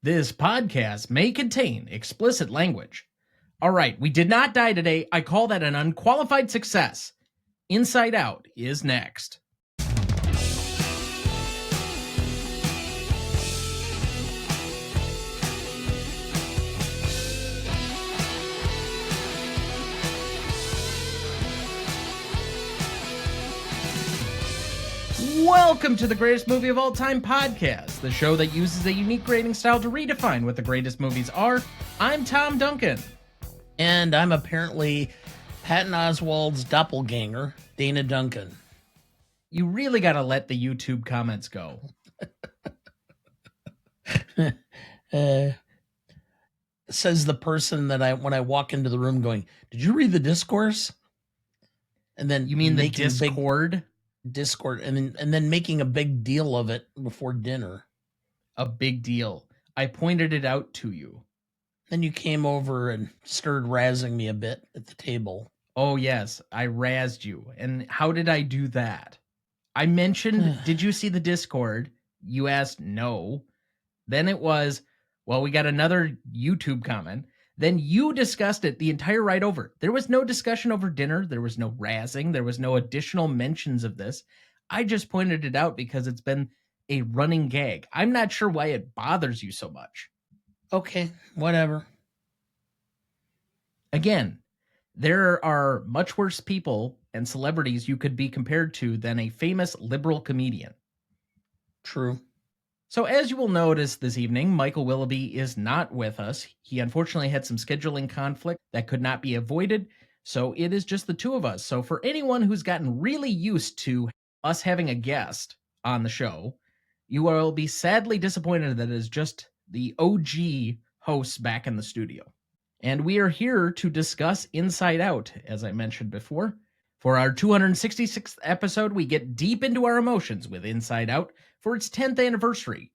This podcast may contain explicit language. All right, we did not die today. I call that an unqualified success. Inside Out is next. Welcome to the Greatest Movie of All Time podcast, the show that uses a unique grading style to redefine what the greatest movies are. I'm Tom Duncan. And I'm apparently Patton Oswalt's doppelganger, Dana Duncan. You really got to let the YouTube comments go. Says the person that when I walk into the room going, did you read the discourse? And then you mean the Discord? Discord, and then making a big deal of it before dinner. A big deal. I pointed it out to you. Then you came over and started razzing me a bit at the table. Oh, yes, I razzed you. And how did I do that? I mentioned, did you see the Discord? You asked no. Then it was, well, we got another YouTube comment. Then you discussed it the entire ride over. There was no discussion over dinner. There was no razzing. There was no additional mentions of this. I just pointed it out because it's been a running gag. I'm not sure why it bothers you so much. Okay, whatever. Again, there are much worse people and celebrities you could be compared to than a famous liberal comedian. True. So as you will notice this evening, Michael Willoughby is not with us. He unfortunately had some scheduling conflict that could not be avoided, so it is just the two of us. So for anyone who's gotten really used to us having a guest on the show, you will be sadly disappointed that it is just the OG hosts back in the studio. And we are here to discuss Inside Out, as I mentioned before. For our 266th episode, we get deep into our emotions with Inside Out for its 10th anniversary.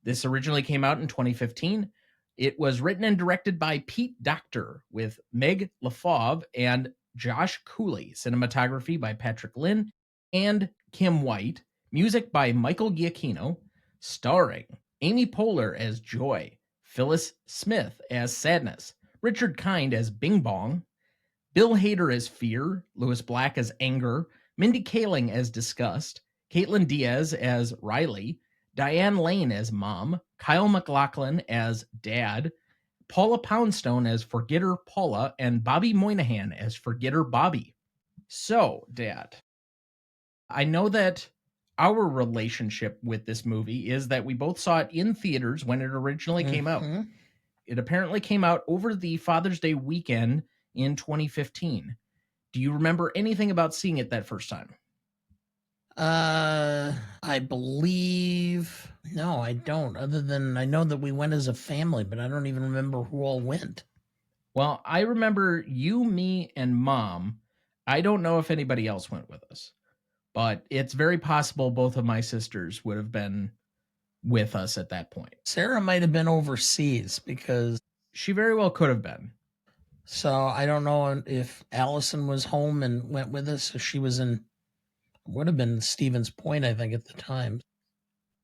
This originally came out in 2015. It was written and directed by Pete Docter with Meg LaFauve and Josh Cooley. Cinematography by Patrick Lynn and Kim White. Music by Michael Giacchino. Starring Amy Poehler as Joy, Phyllis Smith as Sadness, Richard Kind as Bing Bong, Bill Hader as Fear, Louis Black as Anger, Mindy Kaling as Disgust, Caitlin Diaz as Riley, Diane Lane as Mom, Kyle MacLachlan as Dad, Paula Poundstone as Forgetter Paula, and Bobby Moynihan as Forgetter Bobby. So, Dad, I know that our relationship with this movie is that we both saw it in theaters when it originally came out. It apparently came out over the Father's Day weekend in 2015. Do you remember anything about seeing it that first time? I believe... No, I don't. Other than I know that we went as a family, but I don't even remember who all went. Well, I remember you, me, and Mom. I don't know if anybody else went with us, but it's very possible both of my sisters would have been with us at that point. Sarah might have been overseas because... She very well could have been. So I don't know if Allison was home and went with us. So she was in, would have been Stevens Point, I think, at the time.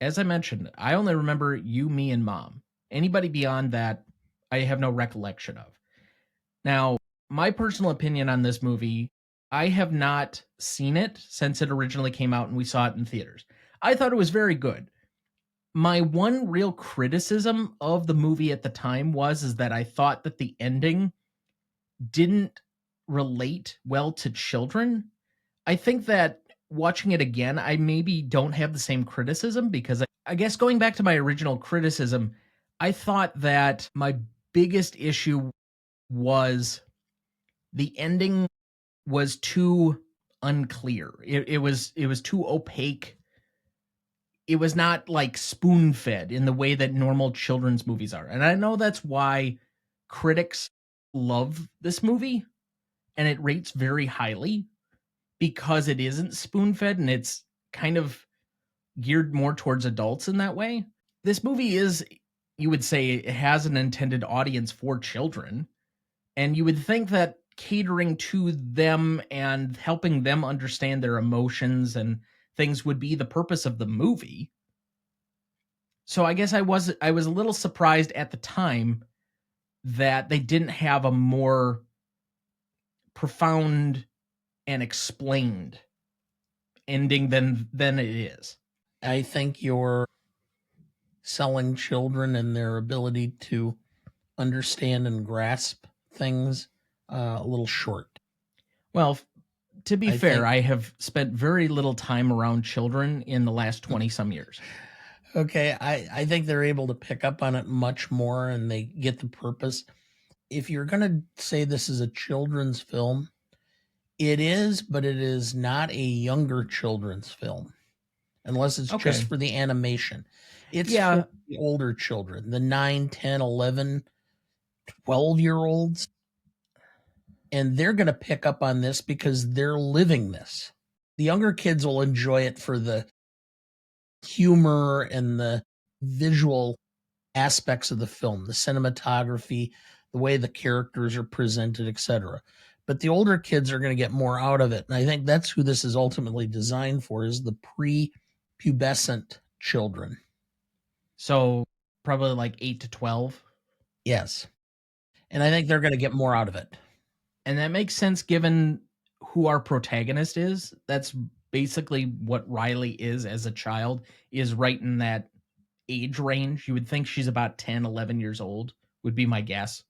As I mentioned, I only remember you, me, and Mom. Anybody beyond that, I have no recollection of. Now, my personal opinion on this movie, I have not seen it since it originally came out and we saw it in theaters. I thought it was very good. My one real criticism of the movie at the time is that I thought that the ending didn't relate well to children. I think that watching it again, I maybe don't have the same criticism because I guess going back to my original criticism, I thought that my biggest issue was the ending was too unclear. It was too opaque. It was not like spoon-fed in the way that normal children's movies are. And I know that's why critics love this movie and it rates very highly because it isn't spoon-fed and it's kind of geared more towards adults in that way. This movie is, you would say, it has an intended audience for children. And you would think that catering to them and helping them understand their emotions and things would be the purpose of the movie. So I guess I was a little surprised at the time that they didn't have a more profound and explained ending than it is. I think you're selling children and their ability to understand and grasp things a little short. Well, to be I fair, think I have spent very little time around children in the last 20 some years. okay, I think they're able to pick up on it much more and they get the purpose. If you're going to say this is a children's film, it is, but it is not a younger children's film unless it's just Okay. for the animation. It's for Yeah, the older children, the 9, 10, 11, 12-year olds, and they're going to pick up on this because they're living this. The younger kids will enjoy it for the humor and the visual aspects of the film, the cinematography, the way the characters are presented, etc. But the older kids are going to get more out of it. And I think that's who this is ultimately designed for, is the pre-pubescent children. so probably like 8 to 12. Yes. And I think they're going to get more out of it. And that makes sense given who our protagonist is. That's basically what Riley is as a child, is right in that age range. You would think she's about 10, 11 years old, would be my guess.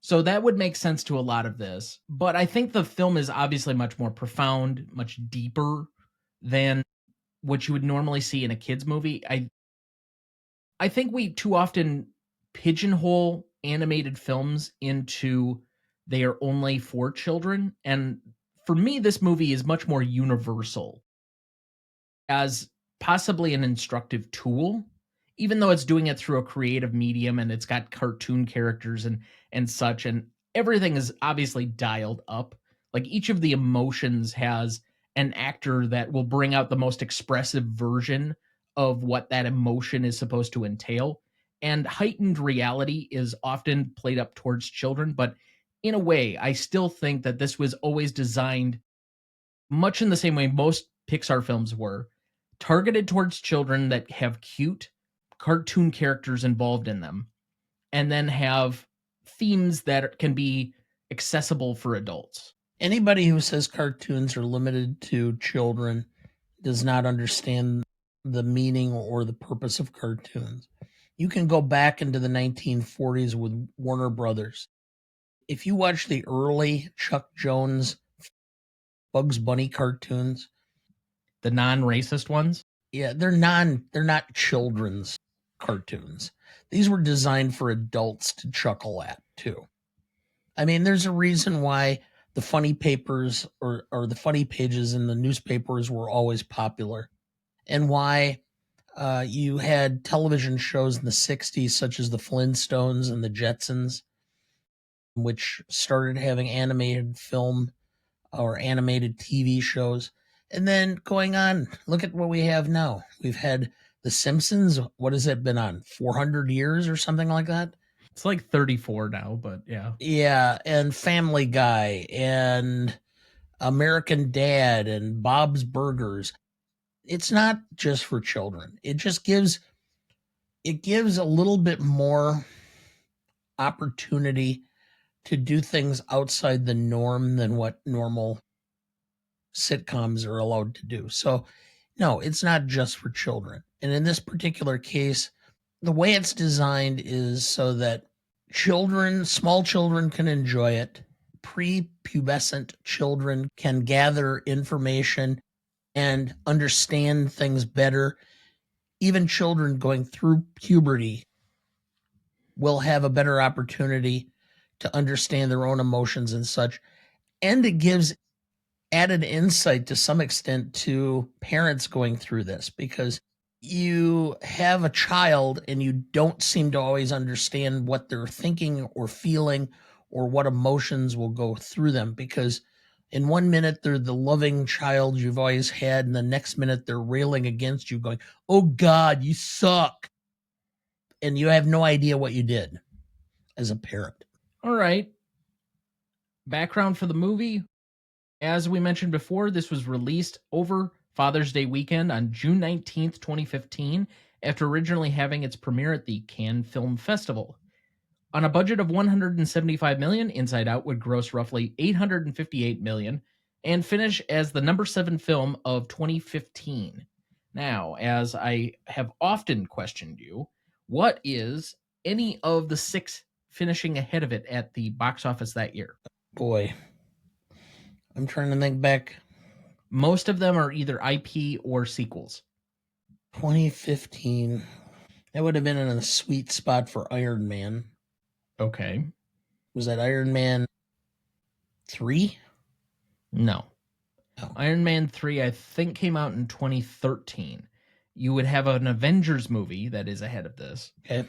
So that would make sense to a lot of this. But I think the film is obviously much more profound, much deeper than what you would normally see in a kids movie. I think we too often pigeonhole animated films into they are only for children, and for me this movie is much more universal as possibly an instructive tool, even though it's doing it through a creative medium and it's got cartoon characters and such, and everything is obviously dialed up. Like each of the emotions has an actor that will bring out the most expressive version of what that emotion is supposed to entail. And heightened reality is often played up towards children, but in a way, I still think that this was always designed much in the same way most Pixar films were, targeted towards children that have cute cartoon characters involved in them, and then have themes that can be accessible for adults. Anybody who says cartoons are limited to children does not understand the meaning or the purpose of cartoons. You can go back into the 1940s with Warner Brothers. If you watch the early Chuck Jones Bugs Bunny cartoons, The non-racist ones. yeah, they're not children's cartoons. These were designed for adults to chuckle at too. I mean, there's a reason why the funny papers or the funny pages in the newspapers were always popular, and why you had television shows in the 60s, such as the Flintstones and the Jetsons, which started having animated film or animated TV shows. And then going on, look at what we have now. We've had The Simpsons. What has it been on? 400 years or something like that? It's like 34 now, but yeah. Yeah. And Family Guy and American Dad and Bob's Burgers. It's not just for children. It gives a little bit more opportunity to do things outside the norm than what normal sitcoms are allowed to do. So, no, it's not just for children. And in this particular case, the way it's designed is so that children, small children, can enjoy it. Prepubescent children can gather information and understand things better. Even children going through puberty will have a better opportunity to understand their own emotions and such. And it gives added insight to some extent to parents going through this, because you have a child and you don't seem to always understand what they're thinking or feeling or what emotions will go through them, because in one minute they're the loving child you've always had, and the next minute they're railing against you going, oh god, you suck, and you have no idea what you did as a parent. All right. Background for the movie. As we mentioned before, this was released over Father's Day weekend on June 19th, 2015, after originally having its premiere at the Cannes Film Festival. On a budget of $175 million, Inside Out would gross roughly $858 million and finish as the number 7 film of 2015. Now, as I have often questioned you, what is any of the 6 finishing ahead of it at the box office that year? Boy, I'm trying to think back. Most of them are either IP or sequels. 2015. That would have been in a sweet spot for Iron Man. Okay. Was that Iron Man 3? No. Oh. Iron Man 3, I think, came out in 2013. You would have an Avengers movie that is ahead of this. Okay.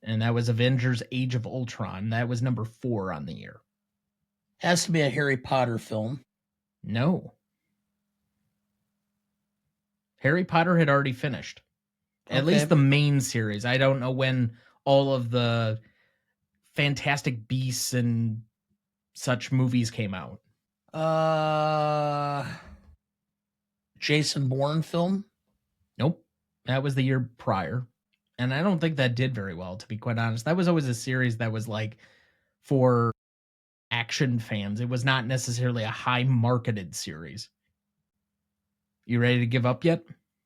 And that was Avengers Age of Ultron. That was number 4 on the year. Has to be a Harry Potter film. No. Harry Potter had already finished. At least the main series. I don't know when all of the Fantastic Beasts and such movies came out. Jason Bourne film? Nope. That was the year prior. And I don't think that did very well, to be quite honest. That was always a series that was like for action fans. It was not necessarily a high marketed series. You ready to give up yet?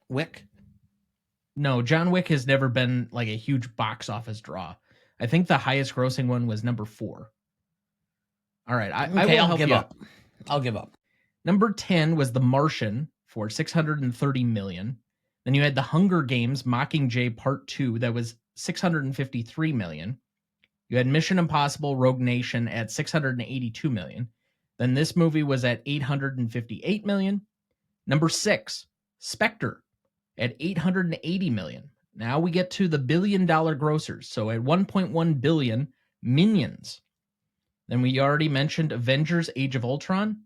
Wick? No, John Wick has never been like a huge box office draw. I think the highest grossing one was number 4. All right, I'll give up. I'll give up. Number 10 was The Martian for $630 million. Then you had The Hunger Games Mockingjay Part 2 that was $653 million. You had Mission Impossible Rogue Nation at $682 million. Then this movie was at $858 million. Number 6, Spectre at $880 million. Now we get to the billion-dollar grossers. So at $1.1 billion, Minions. Then we already mentioned Avengers Age of Ultron.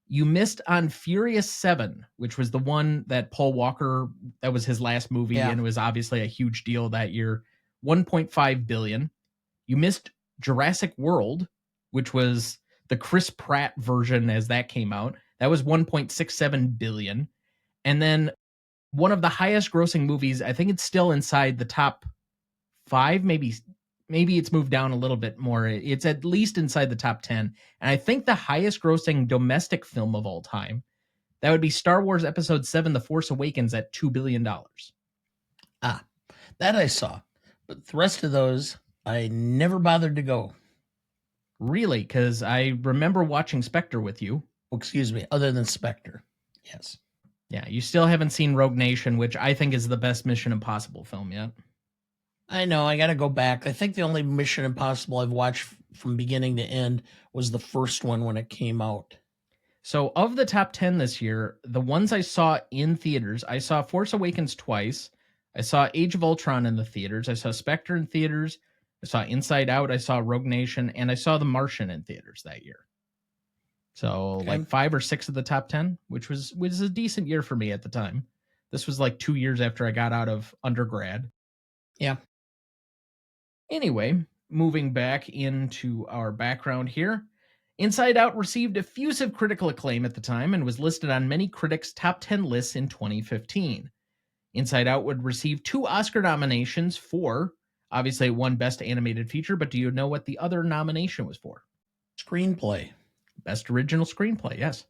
You missed on Furious 7, which was the one that Paul Walker, that was his last movie, and it was obviously a huge deal that year. $1.5 billion. You missed Jurassic World, which was the Chris Pratt version as that came out. That was $1.67 billion. And then one of the highest grossing movies, I think it's still inside the top 5, maybe it's moved down a little bit more. It's at least inside the top 10. And I think the highest grossing domestic film of all time, that would be Star Wars Episode 7, The Force Awakens at $2 billion. That I saw. But the rest of those, I never bothered to go. Really? Because I remember watching Spectre with you. Oh, excuse me, other than Spectre. Yes. Yeah, you still haven't seen Rogue Nation, which I think is the best Mission Impossible film yet. I know, I got to go back. I think the only Mission Impossible I've watched from beginning to end was the first one when it came out. So of the top 10 this year, the ones I saw in theaters, I saw Force Awakens twice. I saw Age of Ultron in the theaters. I saw Spectre in theaters. I saw Inside Out. I saw Rogue Nation. And I saw The Martian in theaters that year. So like 5 or 6 of the top 10, which was a decent year for me at the time. This was like 2 years after I got out of undergrad. Yeah. Anyway, moving back into our background here. Inside Out received effusive critical acclaim at the time and was listed on many critics' top 10 lists in 2015. Inside Out would receive 2 Oscar nominations for, obviously, one Best Animated Feature, but do you know what the other nomination was for? Screenplay. Best Original Screenplay, yes.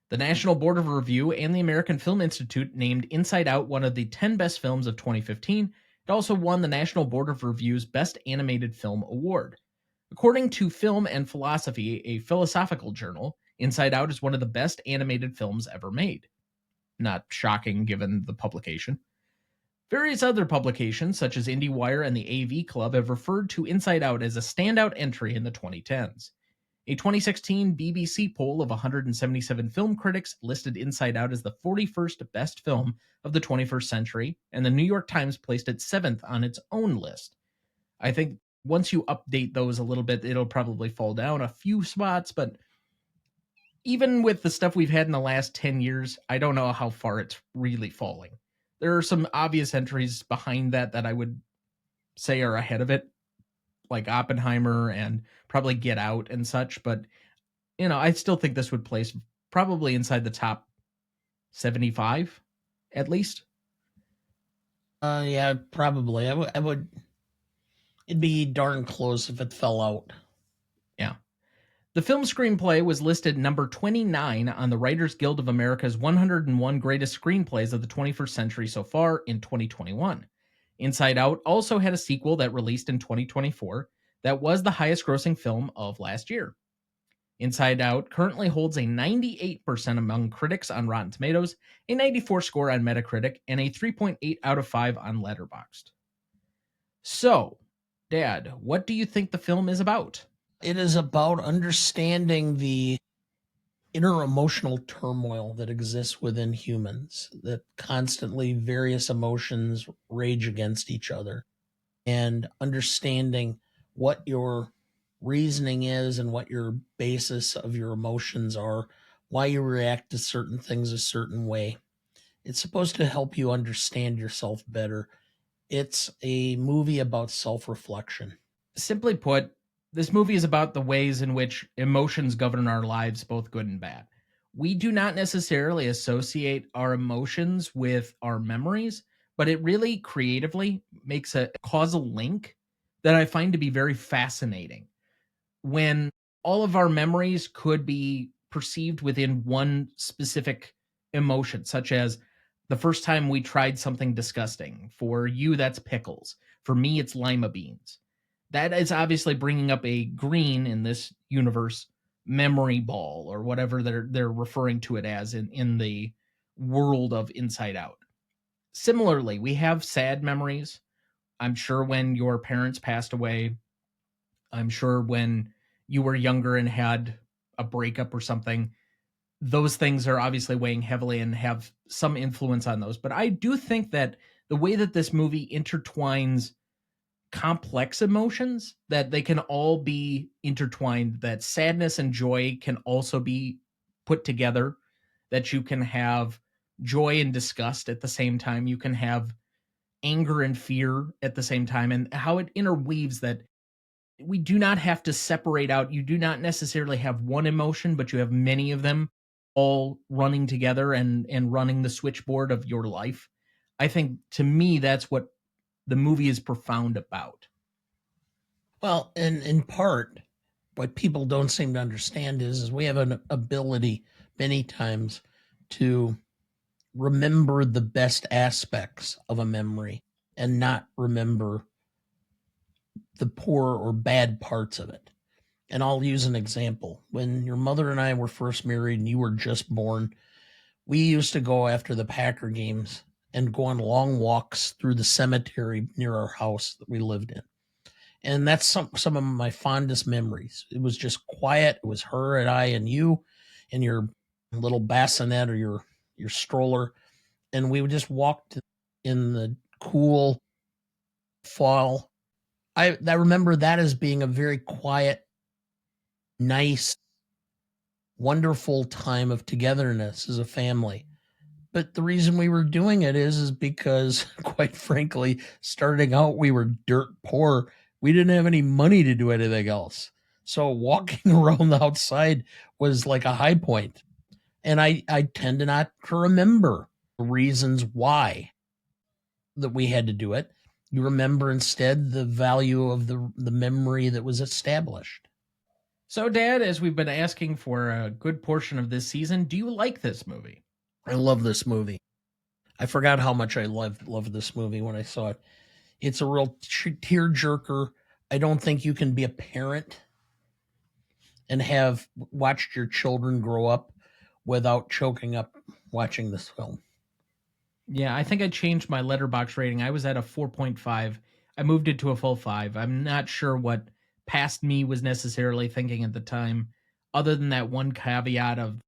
The National Board of Review and the American Film Institute named Inside Out one of the 10 best films of 2015. It also won the National Board of Review's Best Animated Film Award. According to Film and Philosophy, a philosophical journal, Inside Out is one of the best animated films ever made. Not shocking given the publication. Various other publications, such as IndieWire and the AV Club, have referred to Inside Out as a standout entry in the 2010s. A 2016 BBC poll of 177 film critics listed Inside Out as the 41st best film of the 21st century, and the New York Times placed it 7th on its own list. I think once you update those a little bit, it'll probably fall down a few spots, but even with the stuff we've had in the last 10 years, I don't know how far it's really falling. There are some obvious entries behind that I would say are ahead of it, like Oppenheimer and probably Get Out and such, but I still think this would place probably inside the top 75 at least. Yeah, probably. I would. It'd be darn close if it fell out. Yeah. The film screenplay was listed number 29 on the Writers Guild of America's 101 Greatest Screenplays of the 21st Century so far in 2021. Inside Out also had a sequel that released in 2024 that was the highest grossing film of last year. Inside Out currently holds a 98% among critics on Rotten Tomatoes, a 94 score on Metacritic, and a 3.8 out of 5 on Letterboxd. So, Dad, what do you think the film is about? It is about understanding the inner emotional turmoil that exists within humans, that constantly various emotions rage against each other, and understanding what your reasoning is and what your basis of your emotions are, why you react to certain things a certain way. It's supposed to help you understand yourself better. It's a movie about self reflection. Simply put, this movie is about the ways in which emotions govern our lives, both good and bad. We do not necessarily associate our emotions with our memories, but it really creatively makes a causal link that I find to be very fascinating. When all of our memories could be perceived within one specific emotion, such as the first time we tried something disgusting. For you, that's pickles. For me, it's lima beans. That is obviously bringing up a green in this universe memory ball or whatever they're referring to it as in the world of Inside Out. Similarly, we have sad memories. I'm sure when your parents passed away, I'm sure when you were younger and had a breakup or something, those things are obviously weighing heavily and have some influence on those. But I do think that the way that this movie intertwines complex emotions, that they can all be intertwined, that sadness and joy can also be put together, that you can have joy and disgust at the same time, you can have anger and fear at the same time, and how it interweaves that we do not have to separate out. You do not necessarily have one emotion, but you have many of them all running together and running the switchboard of your life. I think to me that's what the movie is profound about. Well, and in part, what people don't seem to understand is we have an ability many times to remember the best aspects of a memory and not remember the poor or bad parts of it. And I'll use an example. When your mother and I were first married and you were just born, we used to go after the Packer games and go on long walks through the cemetery near our house that we lived in. And that's some of my fondest memories. It was just quiet. It was her and I and you and your little bassinet or your stroller, and we would just walk in the cool fall. I remember that as being a very quiet, nice, wonderful time of togetherness as a family. But the reason we were doing it is because, quite frankly, starting out we were dirt poor. We didn't have any money to do anything else. So walking around the outside was like a high point. And I tend to not to remember the reasons why that we had to do it. You remember instead the value of the memory that was established. So, Dad, as we've been asking for a good portion of this season, do you like this movie? I love this movie. I forgot how much I loved this movie when I saw it. It's a real tear jerker. I don't think you can be a parent and have watched your children grow up without choking up watching this film. Yeah, I think I changed my letterbox rating. I was at a 4.5. I moved it to a full 5. I'm not sure what past me was necessarily thinking at the time, other than that one caveat of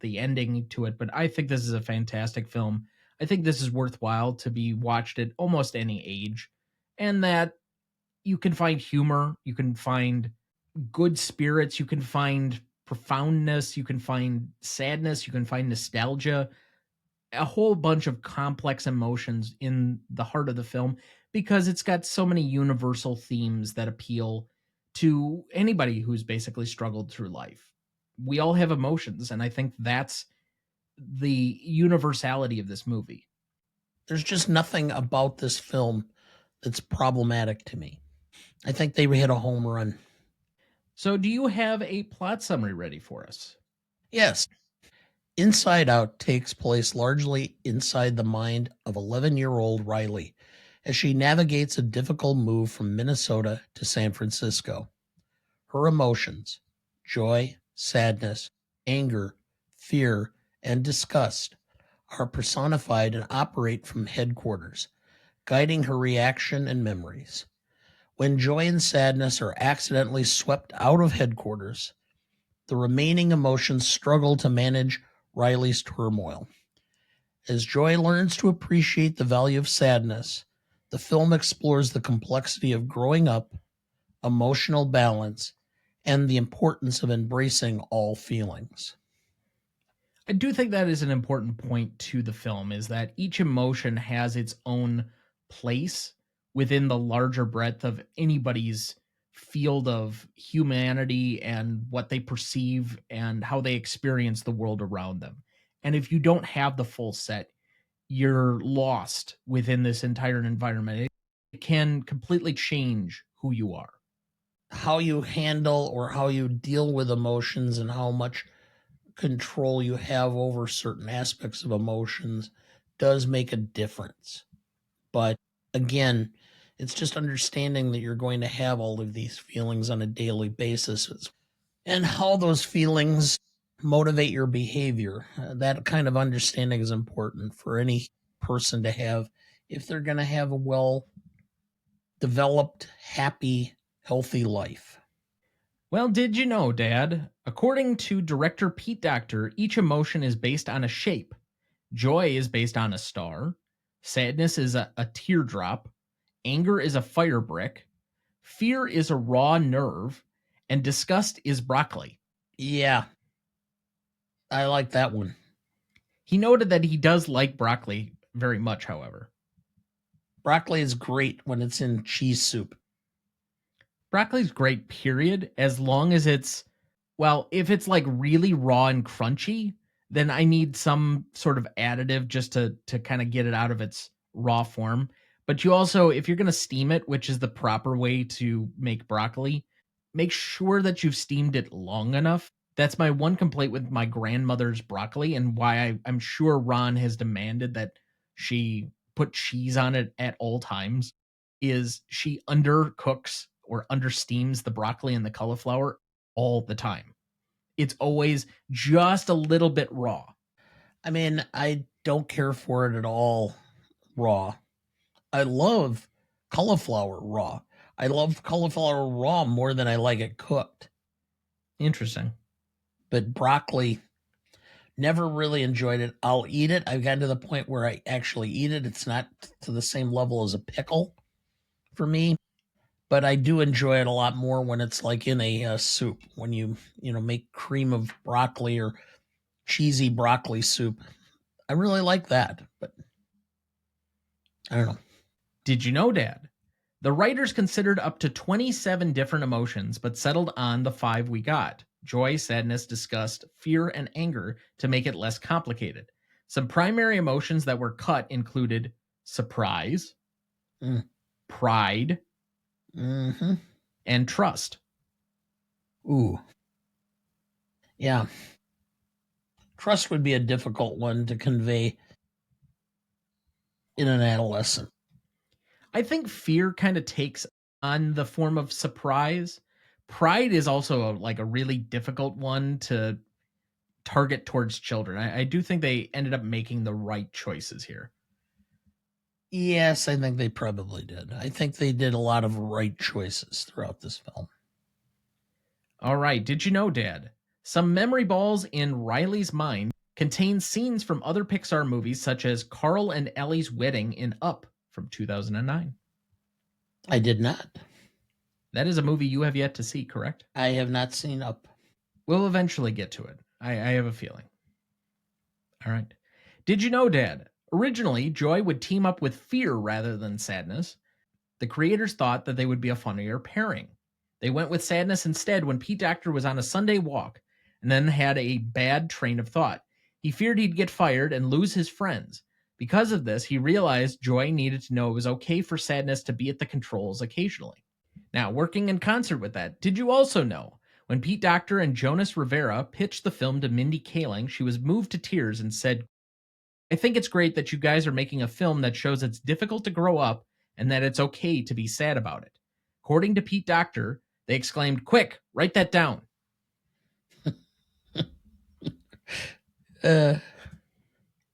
the ending to it. But I think this is a fantastic film. I think this is worthwhile to be watched at almost any age, and that you can find humor, you can find good spirits, you can find profoundness, you can find sadness, you can find nostalgia, a whole bunch of complex emotions in the heart of the film because it's got so many universal themes that appeal to anybody who's basically struggled through life. We all have emotions, and I think that's the universality of this movie. There's just nothing about this film that's problematic to me. I think they hit a home run. So, do you have a plot summary ready for us? Yes, Inside Out takes place largely inside the mind of 11-year-old Riley as she navigates a difficult move from Minnesota to San Francisco. Her emotions, joy, sadness, anger, fear, and disgust, are personified and operate from headquarters, guiding her reaction and memories. When joy and sadness are accidentally swept out of headquarters, the remaining emotions struggle to manage Riley's turmoil. As Joy learns to appreciate the value of sadness, the film explores the complexity of growing up, emotional balance, and the importance of embracing all feelings. I do think that is an important point to the film, is that each emotion has its own place within the larger breadth of anybody's field of humanity and what they perceive and how they experience the world around them. And if you don't have the full set, you're lost within this entire environment. It can completely change who you are. How you handle or how you deal with emotions and how much control you have over certain aspects of emotions does make a difference. But again, it's just understanding that you're going to have all of these feelings on a daily basis and how those feelings motivate your behavior. That kind of understanding is important for any person to have if they're going to have a well developed, happy, healthy life. Well, did you know, Dad? According to director Pete Docter, each emotion is based on a shape. Joy is based on a star. Sadness is a teardrop. Anger is a fire brick. Fear is a raw nerve. And disgust is broccoli. Yeah, I like that one. He noted that he does like broccoli very much, however. Broccoli is great when it's in cheese soup. Broccoli's great, period, as long as it's, well, if it's like really raw and crunchy, then I need some sort of additive just to kind of get it out of its raw form. But you also, if you're going to steam it, which is the proper way to make broccoli, make sure that you've steamed it long enough. That's my one complaint with my grandmother's broccoli, and why I'm sure Ron has demanded that she put cheese on it at all times, is she undercooks or understeams the broccoli and the cauliflower all the time. It's always just a little bit raw. I mean, I don't care for it at all raw. I love cauliflower raw. I love cauliflower raw more than I like it cooked. Interesting. But broccoli, never really enjoyed it. I'll eat it. I've gotten to the point where I actually eat it. It's not to the same level as a pickle for me, but I do enjoy it a lot more when it's like in a soup. When you make cream of broccoli or cheesy broccoli soup, I really like that. But I don't know. Did you know, Dad? The writers considered up to 27 different emotions, but settled on the 5 we got: joy, sadness, disgust, fear, and anger, to make it less complicated. Some primary emotions that were cut included surprise, Mm. pride, Mm-hmm. and trust. Ooh, yeah. Trust would be a difficult one to convey in an adolescent. I think fear kind of takes on the form of surprise. Pride is also like a really difficult one to target towards children. I do think they ended up making the right choices here. Yes, I think they probably did. I think they did a lot of right choices throughout this film. All right, did you know, Dad? Some memory balls in Riley's mind contain scenes from other Pixar movies, such as Carl and Ellie's wedding in Up from 2009. I did not. That is a movie you have yet to see, correct? I have not seen Up. We'll eventually get to it. I have a feeling. All right. Did you know, Dad? Originally, Joy would team up with Fear rather than Sadness. The creators thought that they would be a funnier pairing. They went with Sadness instead when Pete Docter was on a Sunday walk and then had a bad train of thought. He feared he'd get fired and lose his friends. Because of this, he realized Joy needed to know it was okay for Sadness to be at the controls occasionally. Now, working in concert with that, did you also know when Pete Docter and Jonas Rivera pitched the film to Mindy Kaling, she was moved to tears and said, I think it's great that you guys are making a film that shows it's difficult to grow up and that it's okay to be sad about it. According to Pete Docter, they exclaimed, quick, write that down.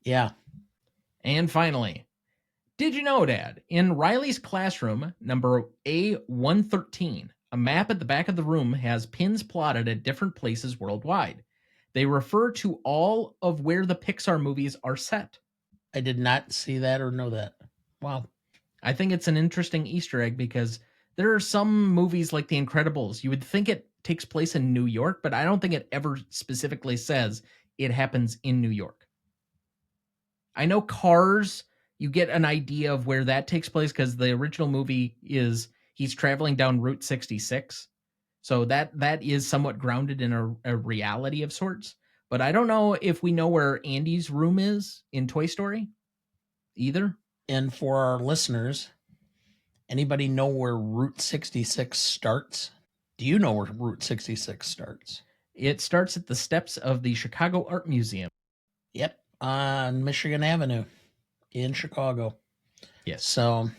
Yeah. And finally, did you know, Dad, in Riley's classroom, number A113, a map at the back of the room has pins plotted at different places worldwide. They refer to all of where the Pixar movies are set. I did not see that or know that. Wow. I think it's an interesting Easter egg because there are some movies like The Incredibles. You would think it takes place in New York, but I don't think it ever specifically says it happens in New York. I know Cars, you get an idea of where that takes place because the original movie is he's traveling down Route 66. So that is somewhat grounded in a reality of sorts. But I don't know if we know where Andy's room is in Toy Story either. And for our listeners, anybody know where Route 66 starts? Do you know where Route 66 starts? It starts at the steps of the Chicago Art Museum. Yep, on Michigan Avenue in Chicago. Yes. So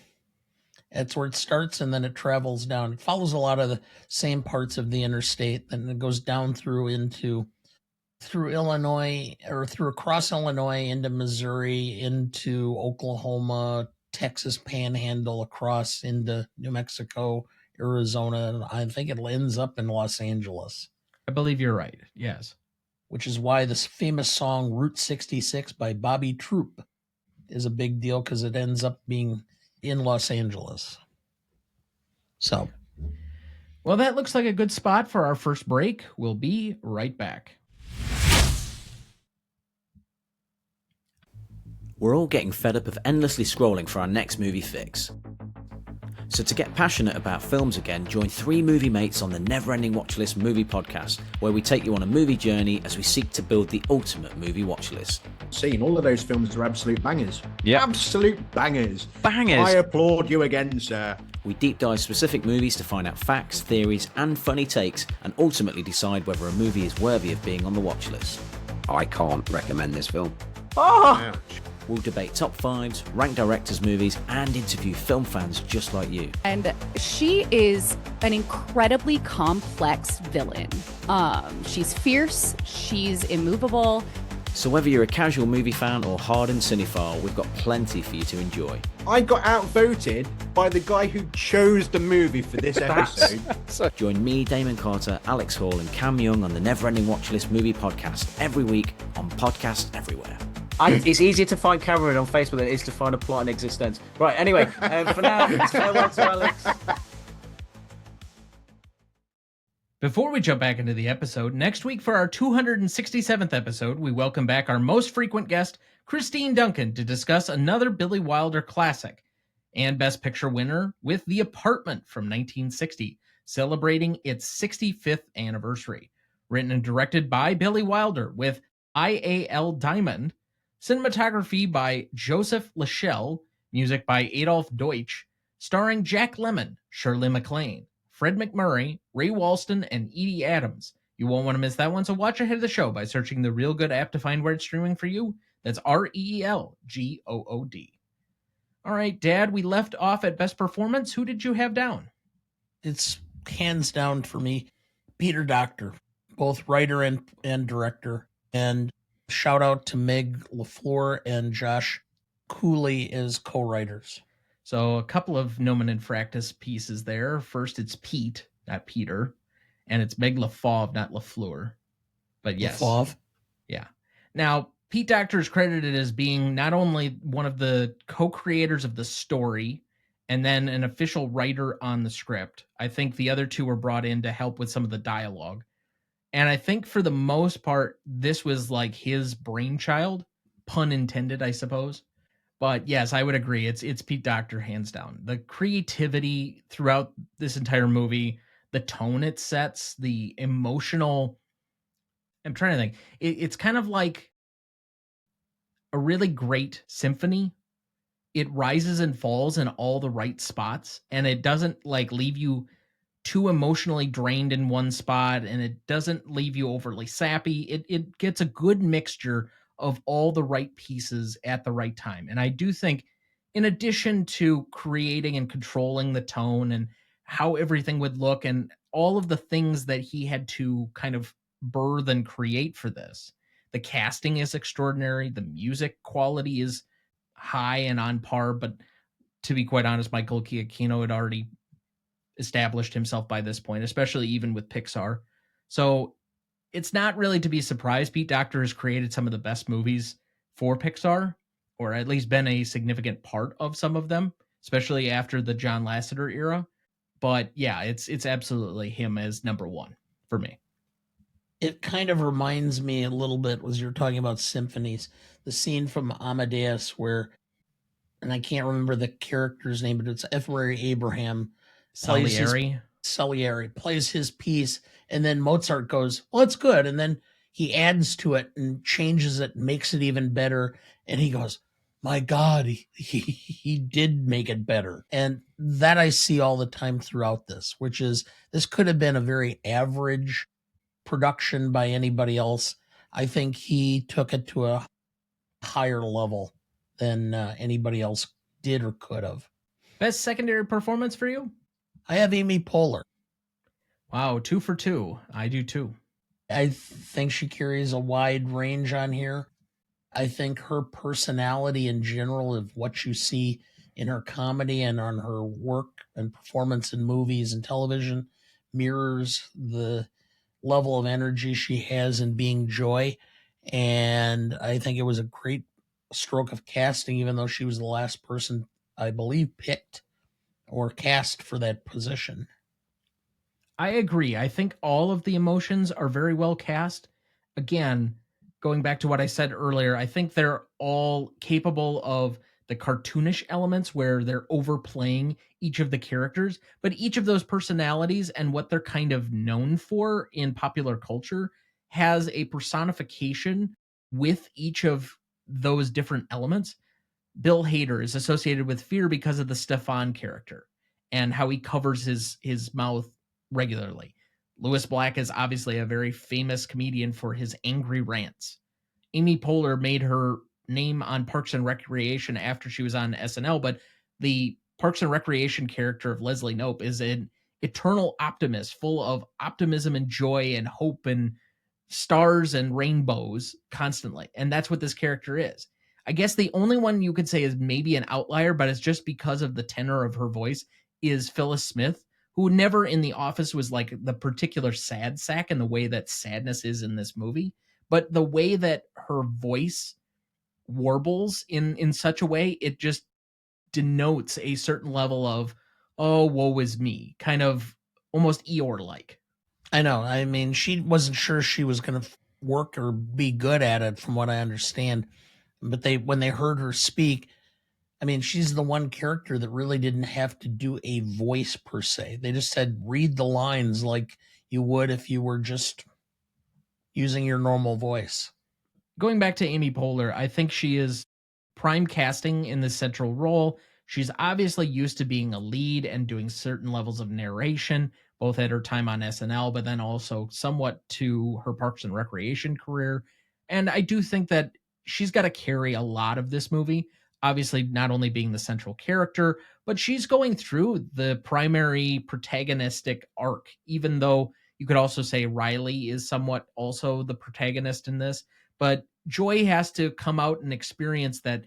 that's where it starts, and then it travels down. It follows a lot of the same parts of the interstate, and it goes down through Illinois, or through across Illinois into Missouri, into Oklahoma, Texas Panhandle, across into New Mexico, Arizona, and I think it ends up in Los Angeles. I believe you're right. Yes. Which is why this famous song Route 66 by Bobby Troop is a big deal, because it ends up being in Los Angeles. So, well, that looks like a good spot for our first break. We'll be right back. We're all getting fed up of endlessly scrolling for our next movie fix. So to get passionate about films again, join three movie mates on the Never Ending Watchlist movie podcast, where we take you on a movie journey as we seek to build the ultimate movie watchlist. Seen all of those films are absolute bangers. Yeah, absolute bangers. Bangers. I applaud you again, sir. We deep dive specific movies to find out facts, theories, and funny takes, and ultimately decide whether a movie is worthy of being on the watchlist. I can't recommend this film. Oh! We'll debate top fives, rank directors' movies, and interview film fans just like you. And she is an incredibly complex villain. She's fierce, she's immovable. So whether you're a casual movie fan or hardened cinephile, we've got plenty for you to enjoy. I got outvoted by the guy who chose the movie for this episode. Join me, Damon Carter, Alex Hall, and Cam Young on the Never Ending Watchlist movie podcast every week on Podcast Everywhere. It's easier to find Cameron on Facebook than it is to find a plot in existence. Right, anyway, for now, it's farewell to Alex. Before we jump back into the episode, next week for our 267th episode, we welcome back our most frequent guest, Christine Duncan, to discuss another Billy Wilder classic and Best Picture winner with The Apartment from 1960, celebrating its 65th anniversary. Written and directed by Billy Wilder with I.A.L. Diamond, cinematography by Joseph Lachelle, music by Adolph Deutsch, starring Jack Lemmon, Shirley MacLaine, Fred McMurray, Ray Walston, and Edie Adams. You won't want to miss that one, so watch ahead of the show by searching the Real Good app to find where it's streaming for you. That's ReelGood. All right, Dad, we left off at Best Performance. Who did you have down? it's hands down for me, Peter Docter, both writer and director. And shout out to Meg LaFleur and Josh Cooley as co-writers. So a couple of nomen infractus pieces there. First, it's Pete, not Peter, and it's Meg LaFauve, not LaFleur. But yes. LaFauve? Yeah. Now, Pete Docter is credited as being not only one of the co-creators of the story and then an official writer on the script. I think the other two were brought in to help with some of the dialogue. And I think for the most part, this was like his brainchild, pun intended, I suppose. But yes, I would agree. It's Pete Docter, hands down. The creativity throughout this entire movie, the tone it sets, the emotional... I'm trying to think. It's kind of like... a really great symphony. It rises and falls in all the right spots, and it doesn't like leave you too emotionally drained in one spot, and it doesn't leave you overly sappy. It gets a good mixture of all the right pieces at the right time. And I do think, in addition to creating and controlling the tone and how everything would look and all of the things that he had to kind of birth and create for this, the casting is extraordinary. The music quality is high and on par. But to be quite honest, Michael Giacchino had already established himself by this point, especially even with Pixar. So it's not really to be surprised. Pete Docter has created some of the best movies for Pixar, or at least been a significant part of some of them, especially after the John Lasseter era. But yeah, it's absolutely him as number one for me. It kind of reminds me a little bit, was you're talking about symphonies, the scene from Amadeus where, and I can't remember the character's name, but it's F. Murray Abraham Salieri plays his piece, and then Mozart goes, well, it's good. And then he adds to it and changes it, makes it even better. And he goes, my God, he did make it better. And that I see all the time throughout this, which is, this could have been a very average production by anybody else. I think he took it to a higher level than anybody else did or could have. Best secondary performance for you? I have Amy Poehler. Wow, 2 for 2. I do too. I think she carries a wide range on here. I think her personality in general of what you see in her comedy and on her work and performance in movies and television mirrors the level of energy she has in being Joy. And I think it was a great stroke of casting, even though she was the last person, I believe, picked or cast for that position. I agree. I think all of the emotions are very well cast. Again, going back to what I said earlier, I think they're all capable of the cartoonish elements where they're overplaying each of the characters, but each of those personalities and what they're kind of known for in popular culture has a personification with each of those different elements. Bill Hader is associated with fear because of the Stefan character and how he covers his mouth regularly. Lewis Black is obviously a very famous comedian for his angry rants. Amy Poehler made her name on Parks and Recreation after she was on SNL, but the Parks and Recreation character of Leslie Knope is an eternal optimist, full of optimism and joy and hope and stars and rainbows constantly. And that's what this character is. I guess the only one you could say is maybe an outlier, but it's just because of the tenor of her voice, is Phyllis Smith, who never in The Office was like the particular sad sack in the way that sadness is in this movie. But the way that her voice warbles in such a way, it just denotes a certain level of, oh, woe is me, kind of almost Eeyore-like. I know. I mean, she wasn't sure she was going to work or be good at it, from what I understand. But when they heard her speak, I mean, she's the one character that really didn't have to do a voice per se. They just said, read the lines like you would if you were just using your normal voice. Going back to Amy Poehler, I think she is prime casting in this central role. She's obviously used to being a lead and doing certain levels of narration, both at her time on SNL, but then also somewhat to her Parks and Recreation career. And I do think that she's got to carry a lot of this movie, obviously not only being the central character, but she's going through the primary protagonistic arc, even though you could also say Riley is somewhat also the protagonist in this. But Joy has to come out and experience that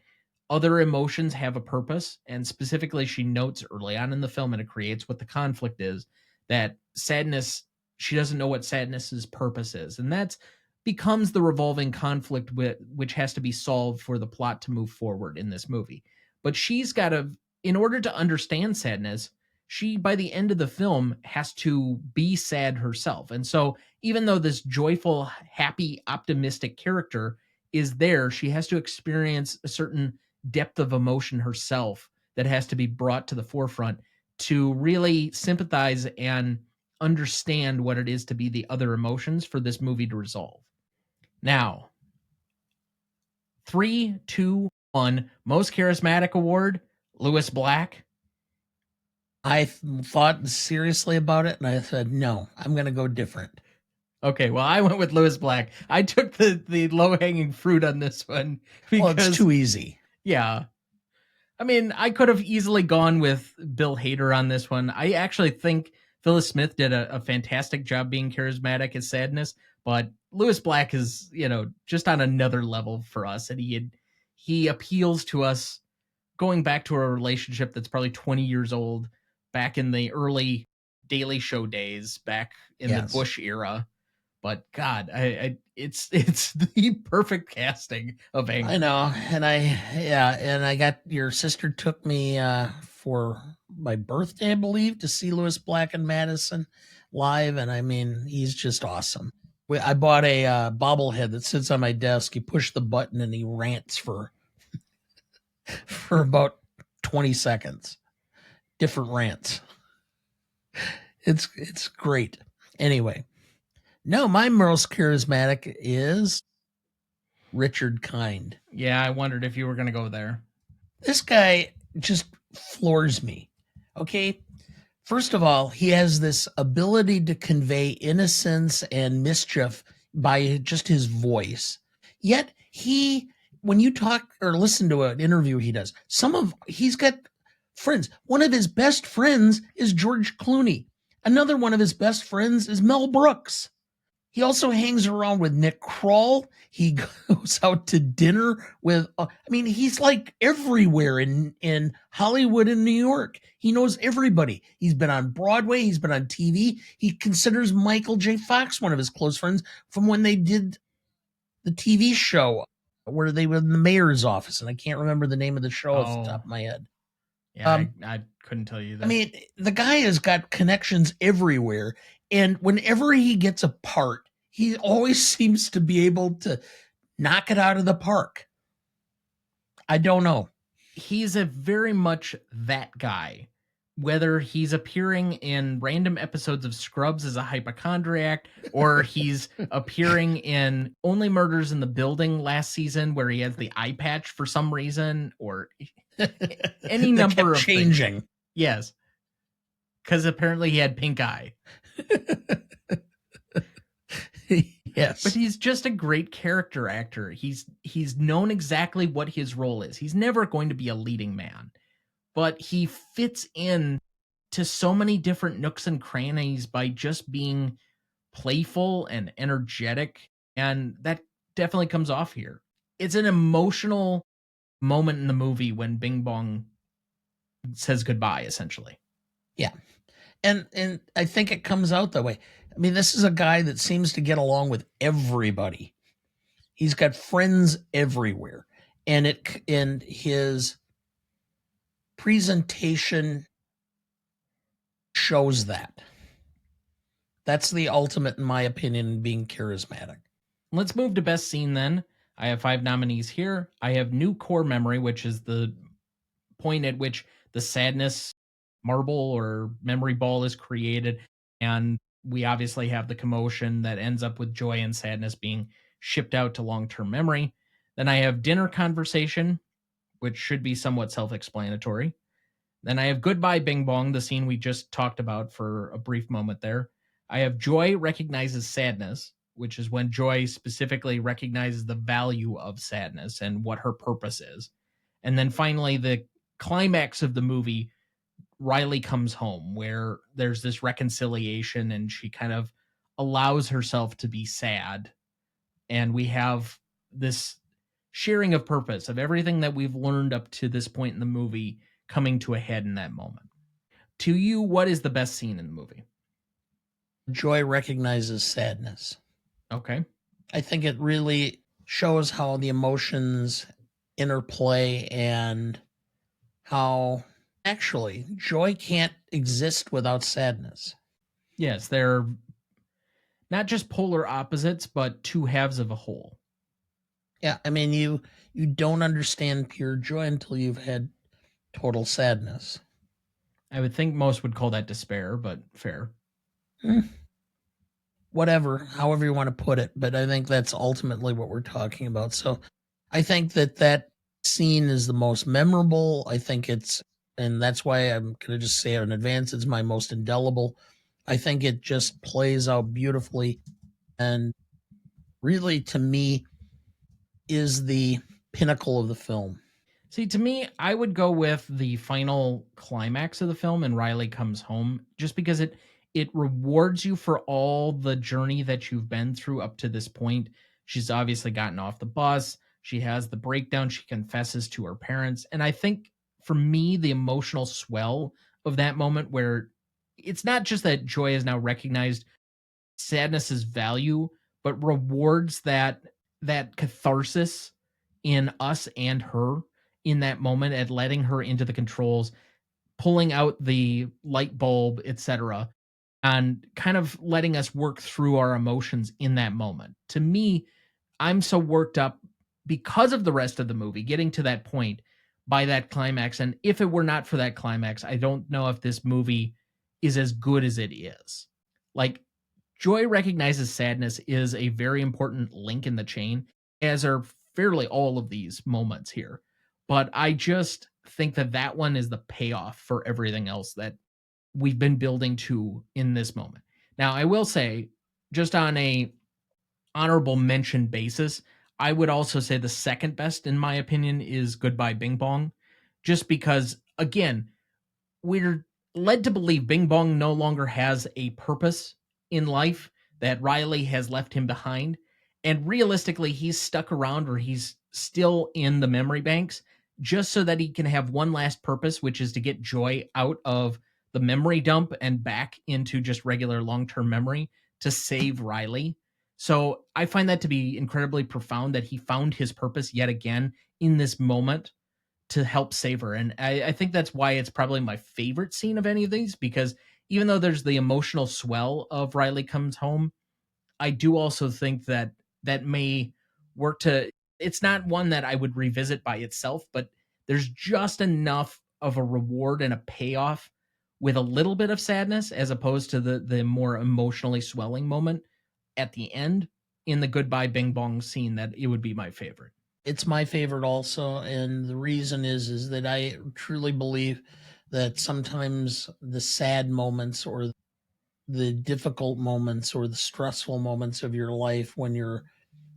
other emotions have a purpose. And specifically, she notes early on in the film, and it creates what the conflict is, that sadness, she doesn't know what sadness's purpose is. And that's becomes the revolving conflict which has to be solved for the plot to move forward in this movie. But she's got to, in order to understand sadness, she, by the end of the film, has to be sad herself. And so even though this joyful, happy, optimistic character is there, she has to experience a certain depth of emotion herself that has to be brought to the forefront to really sympathize and understand what it is to be the other emotions for this movie to resolve. Now, 3, 2, 1. Most charismatic award, Lewis Black. I thought seriously about it, and I said, no, I'm going to go different. Okay, well, I went with Lewis Black. I took the low-hanging fruit on this one because Well, it's too easy. Yeah. I mean, I could have easily gone with Bill Hader on this one. I actually think Phyllis Smith did a fantastic job being charismatic as Sadness, but Lewis Black is, just on another level for us, and he appeals to us going back to a relationship that's probably 20 years old, back in the early Daily Show days, back in the Bush era. But God, it's the perfect casting of Angry. I know, and I got your sister took me for my birthday, I believe, to see Lewis Black and Madison live, and I mean, he's just awesome. I bought a bobblehead that sits on my desk. You push the button, and he rants for about 20 seconds, different rants. It's great. Anyway. No, my most charismatic is Richard Kind. Yeah, I wondered if you were going to go there. This guy just floors me. Okay. First of all, he has this ability to convey innocence and mischief by just his voice. Yet when you talk or listen to an interview he does, he's got friends. One of his best friends is George Clooney. Another one of his best friends is Mel Brooks. He also hangs around with Nick Kroll. He goes out to dinner with, he's like everywhere in Hollywood and New York. He knows everybody. He's been on Broadway. He's been on TV. He considers Michael J. Fox one of his close friends from when they did the TV show where they were in the mayor's office. And I can't remember the name of the show off the top of my head. Yeah, I couldn't tell you that. I mean, the guy has got connections everywhere. And whenever he gets a part, he always seems to be able to knock it out of the park. I don't know. He's a very much that guy. Whether he's appearing in random episodes of Scrubs as a hypochondriac, or he's appearing in Only Murders in the Building last season where he has the eye patch for some reason, or any number of changing. Things. Yes. Because apparently he had pink eye. Yes. But he's just a great character actor. He's known exactly what his role is. He's never going to be a leading man. But he fits in to so many different nooks and crannies by just being playful and energetic. And that definitely comes off here. It's an emotional moment in the movie when Bing Bong says goodbye, essentially. Yeah. And I think it comes out that way. I mean, this is a guy that seems to get along with everybody. He's got friends everywhere. And his presentation shows that. That's the ultimate, in my opinion, in being charismatic. Let's move to best scene then. I have 5 nominees here. I have new core memory, which is the point at which the sadness marble or memory ball is created. And we obviously have the commotion that ends up with joy and sadness being shipped out to long-term memory. Then I have dinner conversation, which should be somewhat self-explanatory. Then I have Goodbye Bing Bong, the scene we just talked about for a brief moment there. I have Joy recognizes sadness, which is when Joy specifically recognizes the value of sadness and what her purpose is. And then finally, the climax of the movie, Riley comes home, where there's this reconciliation and she kind of allows herself to be sad. And we have this sharing of purpose of everything that we've learned up to this point in the movie coming to a head in that moment. To you, what is the best scene in the movie? Joy recognizes sadness. Okay. I think it really shows how the emotions interplay and how actually joy can't exist without sadness. Yes, they're not just polar opposites, but two halves of a whole. Yeah, I mean, you don't understand pure joy until you've had total sadness. I would think most would call that despair, but fair. Whatever, however you want to put it, but I think that's ultimately what we're talking about. So I think that scene is the most memorable. I think and that's why I'm going to just say it in advance, it's my most indelible. I think it just plays out beautifully and really, to me, is the pinnacle of the film. See, to me, I would go with the final climax of the film and Riley comes home, just because it rewards you for all the journey that you've been through up to this point. She's obviously gotten off the bus. She has the breakdown. She confesses to her parents. And I think for me, the emotional swell of that moment where it's not just that Joy has now recognized sadness's value, but rewards that catharsis in us and her in that moment at letting her into the controls, pulling out the light bulb, etc., and kind of letting us work through our emotions in that moment. To me, I'm so worked up because of the rest of the movie getting to that point by that climax. And if it were not for that climax, I don't know if this movie is as good as it is. Like, Joy recognizes sadness is a very important link in the chain, as are fairly all of these moments here. But I just think that one is the payoff for everything else that we've been building to in this moment. Now, I will say, just on a honorable mention basis, I would also say the second best, in my opinion, is Goodbye Bing Bong, just because, again, we're led to believe Bing Bong no longer has a purpose in life, that Riley has left him behind. And realistically, he's stuck around, or he's still in the memory banks just so that he can have one last purpose, which is to get Joy out of the memory dump and back into just regular long-term memory to save Riley. So I find that to be incredibly profound, that he found his purpose yet again in this moment to help save her. And I think that's why it's probably my favorite scene of any of these, because even though there's the emotional swell of Riley comes home, I do also think that that may work to, it's not one that I would revisit by itself, but there's just enough of a reward and a payoff with a little bit of sadness, as opposed to the more emotionally swelling moment at the end in the Goodbye Bing Bong scene, that it would be my favorite. It's my favorite also, and the reason is that I truly believe that sometimes the sad moments or the difficult moments or the stressful moments of your life when you're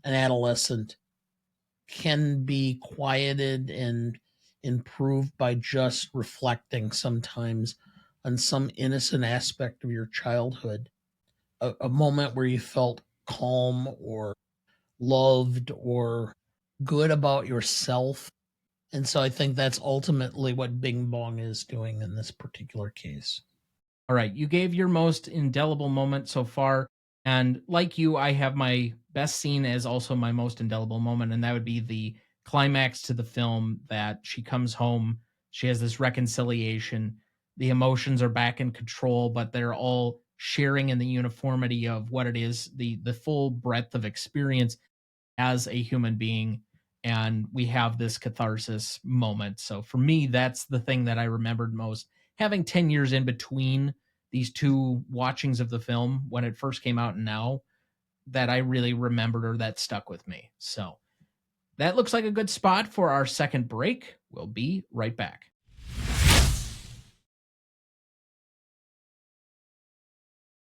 an adolescent can be quieted and improved by just reflecting sometimes on some innocent aspect of your childhood, a moment where you felt calm or loved or good about yourself. And so I think that's ultimately what Bing Bong is doing in this particular case. All right, you gave your most indelible moment so far. And like you, I have my best scene as also my most indelible moment. And that would be the climax to the film, that she comes home, she has this reconciliation, the emotions are back in control, but they're all sharing in the uniformity of what it is, the full breadth of experience as a human being. And we have this catharsis moment. So for me, that's the thing that I remembered most. Having 10 years in between these two watchings of the film, when it first came out and now, that I really remembered, or that stuck with me. So that looks like a good spot for our second break. We'll be right back.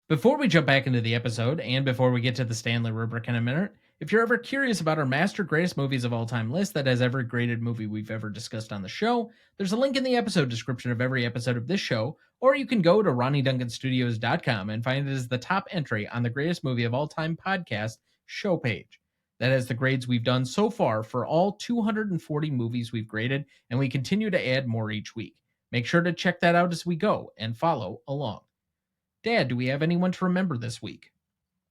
Before we jump back into the episode, and before we get to the Stanley Rubric in a minute, if you're ever curious about our Master Greatest Movies of All Time list that has every graded movie we've ever discussed on the show, there's a link in the episode description of every episode of this show, or you can go to RonnieDuncanStudios.com and find it as the top entry on the Greatest Movie of All Time podcast show page. That has the grades we've done so far for all 240 movies we've graded, and we continue to add more each week. Make sure to check that out as we go and follow along. Dad, do we have anyone to remember this week?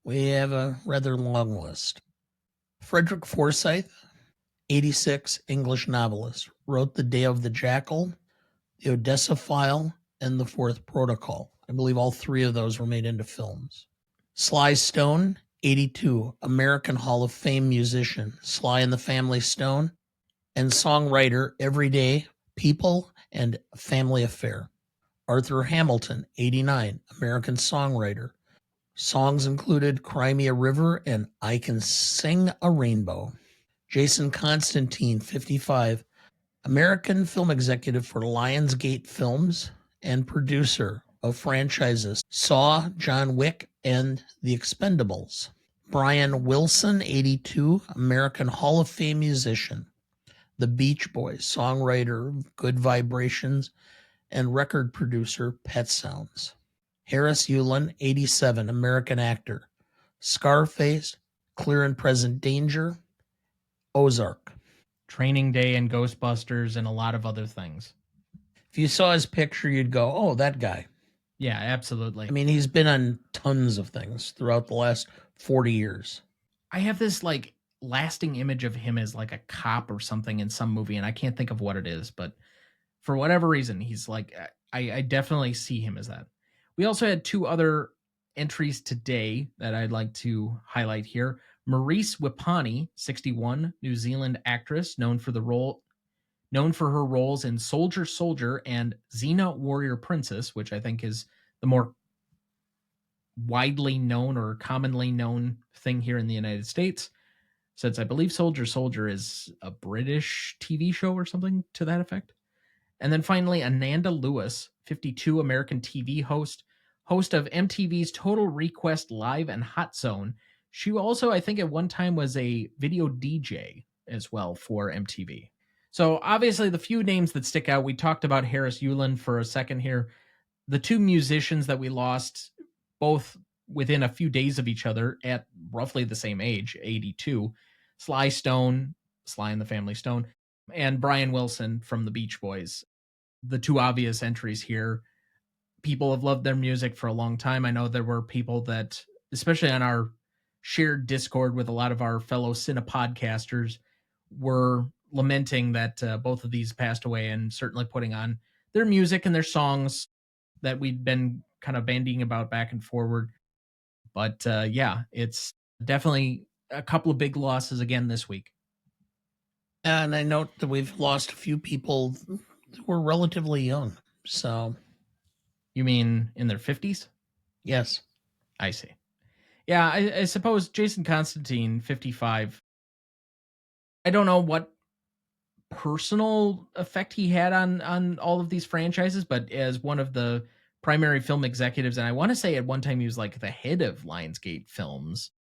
We have a rather long list. Frederick Forsyth, 86, English novelist, wrote The Day of the Jackal, The Odessa File, and The Fourth Protocol. I believe all three of those were made into films. Sly Stone, 82, American Hall of Fame musician, Sly and the Family Stone, and songwriter, Everyday People and Family Affair. Arthur Hamilton, 89, American songwriter. Songs included Cry Me a River and I Can Sing a Rainbow. Jason Constantine, 55, American film executive for Lionsgate Films and producer of franchises Saw, John Wick, and The Expendables. Brian Wilson, 82, American Hall of Fame musician. The Beach Boys, songwriter of Good Vibrations, and record producer Pet Sounds. Harris Yulin, 87, American actor. Scarface, Clear and Present Danger, Ozark. Training Day and Ghostbusters and a lot of other things. If you saw his picture, you'd go, oh, that guy. Yeah, absolutely. I mean, he's been on tons of things throughout the last 40 years. I have this like lasting image of him as like a cop or something in some movie, and I can't think of what it is, but for whatever reason, he's like, I definitely see him as that. We also had two other entries today that I'd like to highlight here. Maurice Wipani, 61, New Zealand actress, known for her roles in Soldier Soldier and Xena Warrior Princess, which I think is the more widely known or commonly known thing here in the United States, since I believe Soldier Soldier is a British TV show or something to that effect. And then finally, Ananda Lewis, 52, American TV host of MTV's Total Request Live and Hot Zone. She also, I think at one time, was a video DJ as well for MTV. So obviously the few names that stick out, we talked about Harris Yulin for a second here. The two musicians that we lost, both within a few days of each other at roughly the same age, 82, Sly and the Family Stone, and Brian Wilson from the Beach Boys. The two obvious entries here. People have loved their music for a long time. I know there were people that, especially on our shared Discord with a lot of our fellow Cinepodcasters, were lamenting that both of these passed away, and certainly putting on their music and their songs that we'd been kind of bandying about back and forward. But yeah, it's definitely a couple of big losses again this week. And I note that we've lost a few people who were relatively young. So, you mean in their 50s? Yes. I see. Yeah, I suppose Jason Constantine, 55. I don't know what personal effect he had on all of these franchises, but as one of the primary film executives, and I want to say at one time he was like the head of Lionsgate Films,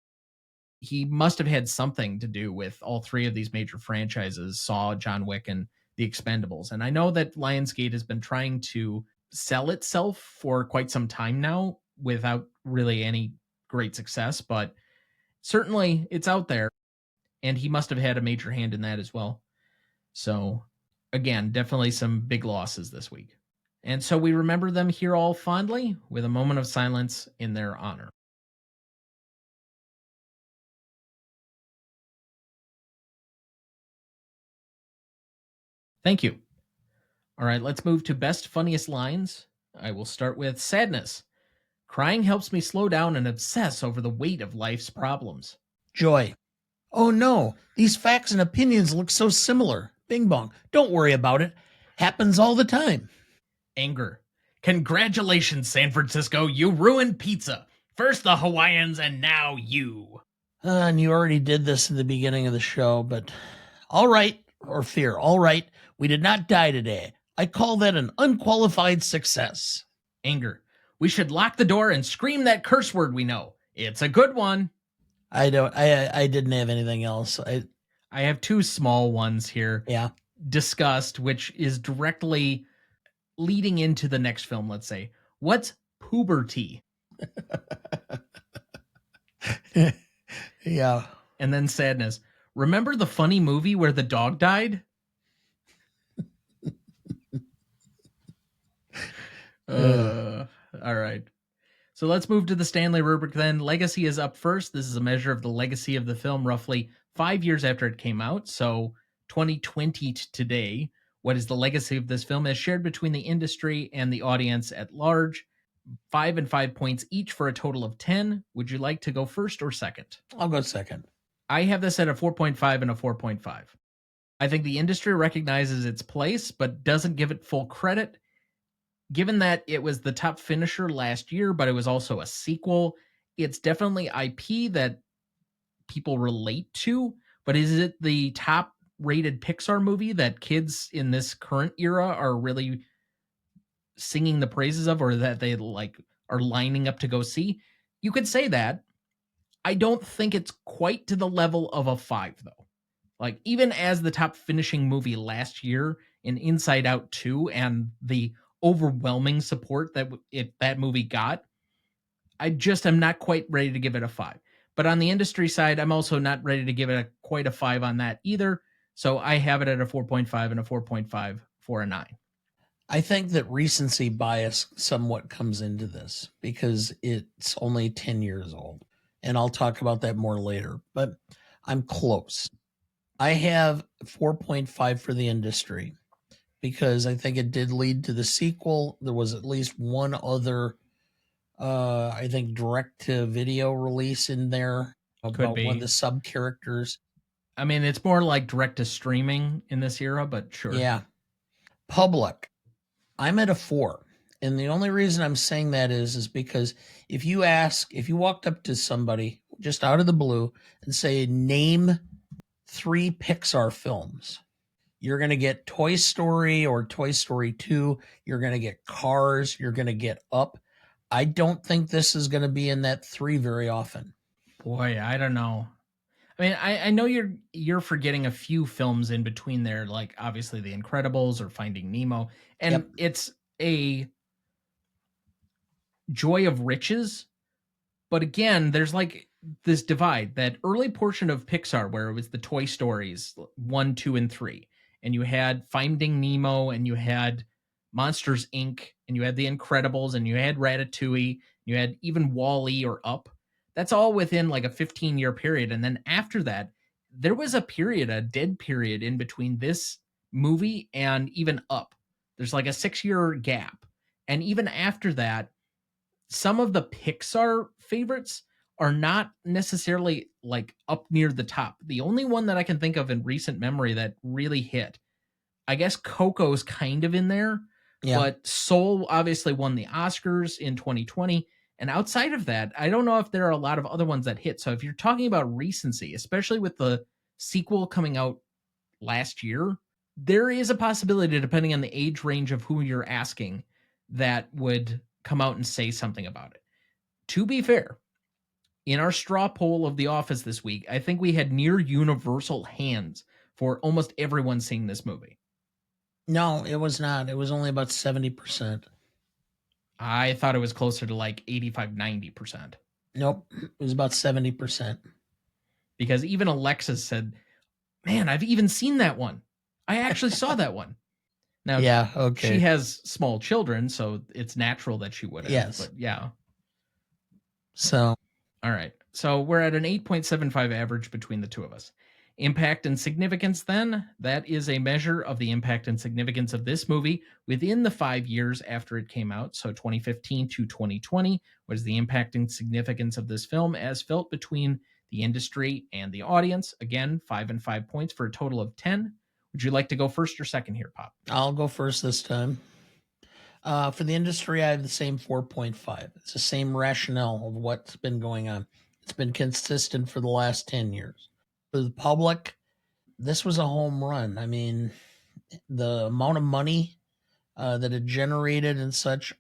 he must have had something to do with all three of these major franchises, Saw, John Wick, and The Expendables. And I know that Lionsgate has been trying to sell itself for quite some time now without really any great success, but certainly it's out there, and he must have had a major hand in that as well. So again, definitely some big losses this week. And so we remember them here all fondly with a moment of silence in their honor. Thank you. All right, let's move to best funniest lines. I will start with sadness. Crying helps me slow down and obsess over the weight of life's problems. Joy. Oh no, these facts and opinions look so similar. Bing bong. Don't worry about it. Happens all the time. Anger. Congratulations, San Francisco. You ruined pizza. First the Hawaiians and now you. And you already did this in the beginning of the show, but all right. Or fear. All right. We did not die today. I call that an unqualified success. Anger. We should lock the door and scream that curse word we know. It's a good one. I didn't have anything else. I have two small ones here. Yeah. Disgust, which is directly leading into the next film, let's say. What's puberty? Yeah. And then sadness. Remember the funny movie where the dog died? All right. So let's move to the Stanley rubric then. Legacy is up first. This is a measure of the legacy of the film roughly 5 years after it came out. So 2020 to today. What is the legacy of this film as shared between the industry and the audience at large? 5 and 5 points each for a total of 10. Would you like to go first or second? I'll go second. I have this at a 4.5 and a 4.5. I think the industry recognizes its place, but doesn't give it full credit. Given that it was the top finisher last year, but it was also a sequel, it's definitely IP that people relate to, but is it the top rated Pixar movie that kids in this current era are really singing the praises of, or that they like are lining up to go see? You could say that. I don't think it's quite to the level of a 5 though. Like, even as the top finishing movie last year in Inside Out 2 and the overwhelming support that that movie got, I just am not quite ready to give it a 5. But on the industry side, I'm also not ready to give it quite a 5 on that either. So I have it at a 4.5 and a 4.5 for a 9. I think that recency bias somewhat comes into this because it's only 10 years old. And I'll talk about that more later, but I'm close. I have 4.5 for the industry because I think it did lead to the sequel. There was at least one other, I think, direct-to-video release in there about one of the sub-characters. I mean, it's more like direct-to-streaming in this era, but sure. Yeah. Public. I'm at a 4. And the only reason I'm saying that is because if you walked up to somebody just out of the blue and say, name 3 Pixar films, you're going to get Toy Story or Toy Story 2. You're going to get Cars. You're going to get Up. I don't think this is going to be in that 3 very often. Boy, I don't know. I mean, I know you're forgetting a few films in between there, like obviously The Incredibles or Finding Nemo. And It's a joy of riches. But again, there's like this divide, that early portion of Pixar where it was the Toy Stories 1, 2, and 3. And you had Finding Nemo, and you had Monsters, Inc., and you had The Incredibles, and you had Ratatouille, you had even WALL-E or Up. That's all within like a 15-year period. And then after that, there was a dead period in between this movie and even Up. There's like a 6-year gap. And even after that, some of the Pixar favorites are not necessarily like up near the top. The only one that I can think of in recent memory that really hit, I guess Coco's kind of in there, but Soul obviously won the Oscars in 2020. And outside of that, I don't know if there are a lot of other ones that hit. So if you're talking about recency, especially with the sequel coming out last year, there is a possibility, depending on the age range of who you're asking, that would come out and say something about it. To be fair, in our straw poll of The Office this week, I think we had near universal hands for almost everyone seeing this movie. No, it was not. It was only about 70%. I thought it was closer to like 85, 90%. Nope, it was about 70%. Because even Alexis said, man, I've even seen that one. I actually saw that one. Now, yeah, okay. She has small children, so it's natural that she would have. Yes. But yeah. So. All right. So we're at an 8.75 average between the two of us. Impact and significance, then, that is a measure of the impact and significance of this movie within the 5 years after it came out. So 2015 to 2020 was the impact and significance of this film as felt between the industry and the audience. Again, 5 and 5 points for a total of 10. Would you like to go first or second here, Pop? I'll go first this time. For the industry, I have the same 4.5. It's the same rationale of what's been going on. It's been consistent for the last 10 years. For the public, this was a home run. I mean, the amount of money that it generated and such,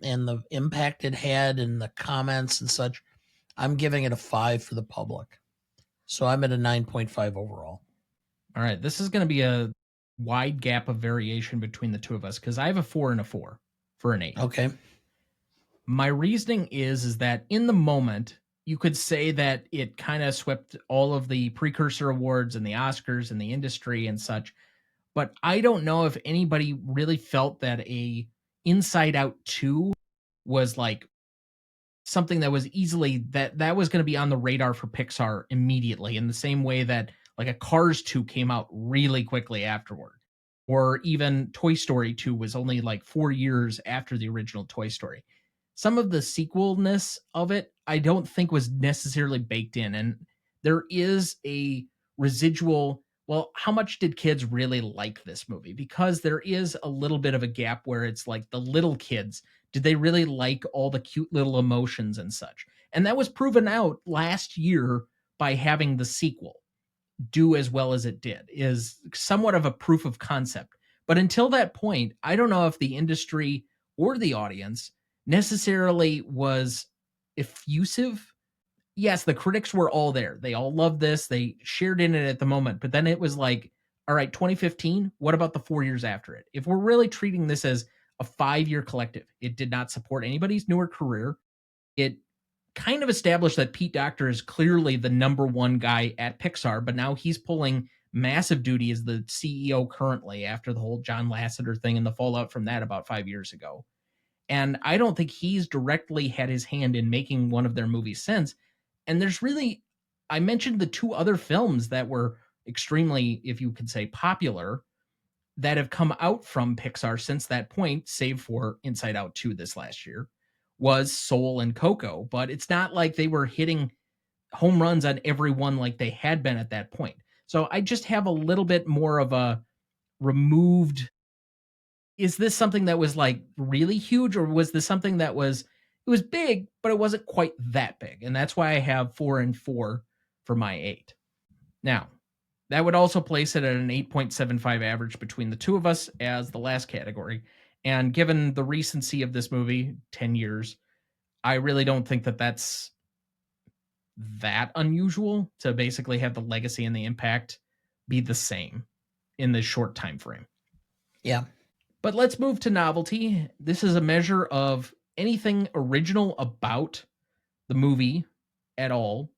and the impact it had and the comments and such, I'm giving it a 5 for the public. So I'm at a 9.5 overall. All right, this is going to be a wide gap of variation between the two of us because I have a 4 and a 4 for an 8. Okay. My reasoning is that in the moment, you could say that it kind of swept all of the precursor awards and the Oscars and the industry and such. But I don't know if anybody really felt that a Inside Out 2 was like something that was easily, that was going to be on the radar for Pixar immediately, in the same way that like a Cars 2 came out really quickly afterward. Or even Toy Story 2 was only like 4 years after the original Toy Story. Some of the sequelness of it, I don't think was necessarily baked in. And there is a residual, well, how much did kids really like this movie? Because there is a little bit of a gap where it's like the little kids, did they really like all the cute little emotions and such? And that was proven out last year by having the sequel. do as well as it did is somewhat of a proof of concept. But until that point, I don't know if the industry or the audience necessarily was effusive. Yes, the critics were all there. They all loved this. They shared in it at the moment. But then it was like, all right, 2015, what about the 4 years after it? If we're really treating this as a 5-year collective, it did not support anybody's newer career. It kind of established that Pete Docter is clearly the number one guy at Pixar, but now he's pulling massive duty as the CEO currently after the whole John Lasseter thing and the fallout from that about 5 years ago. And I don't think he's directly had his hand in making one of their movies since. And there's really, I mentioned the 2 other films that were extremely, if you could say, popular that have come out from Pixar since that point, save for Inside Out 2 this last year, was Soul and Coco. But it's not like they were hitting home runs on every one like they had been at that point. So I just have a little bit more of a removed, is this something that was like really huge, or was this something that was, it was big, but it wasn't quite that big? And that's why I have 4 and 4 for my 8. Now, that would also place it at an 8.75 average between the two of us as the last category. And given the recency of this movie, 10 years, I really don't think that that's that unusual to basically have the legacy and the impact be the same in this short time frame. Yeah. But let's move to novelty. This is a measure of anything original about the movie at all,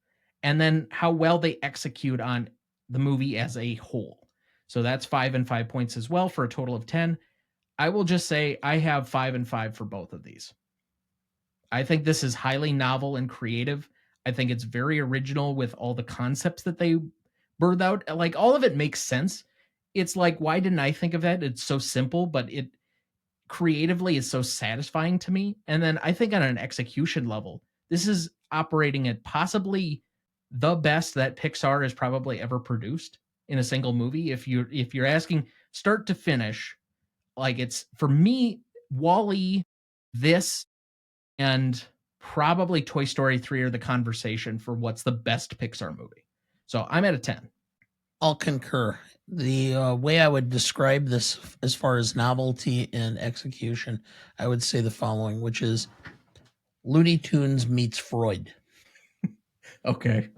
and then how well they execute on the movie as a whole. So that's 5 and 5 points as well for a total of 10. I will just say I have 5 and 5 for both of these. I think this is highly novel and creative. I think it's very original with all the concepts that they birthed out. Like, all of it makes sense. It's like, why didn't I think of that? It's so simple, but it creatively is so satisfying to me. And then I think on an execution level, this is operating at possibly the best that Pixar has probably ever produced in a single movie. If you're asking start to finish, like, it's, for me, WALL-E, this, and probably Toy Story 3 are the conversation for what's the best Pixar movie. So I'm at a 10. I'll concur. The way I would describe this as far as novelty and execution, I would say the following, which is Looney Tunes meets Freud. Okay.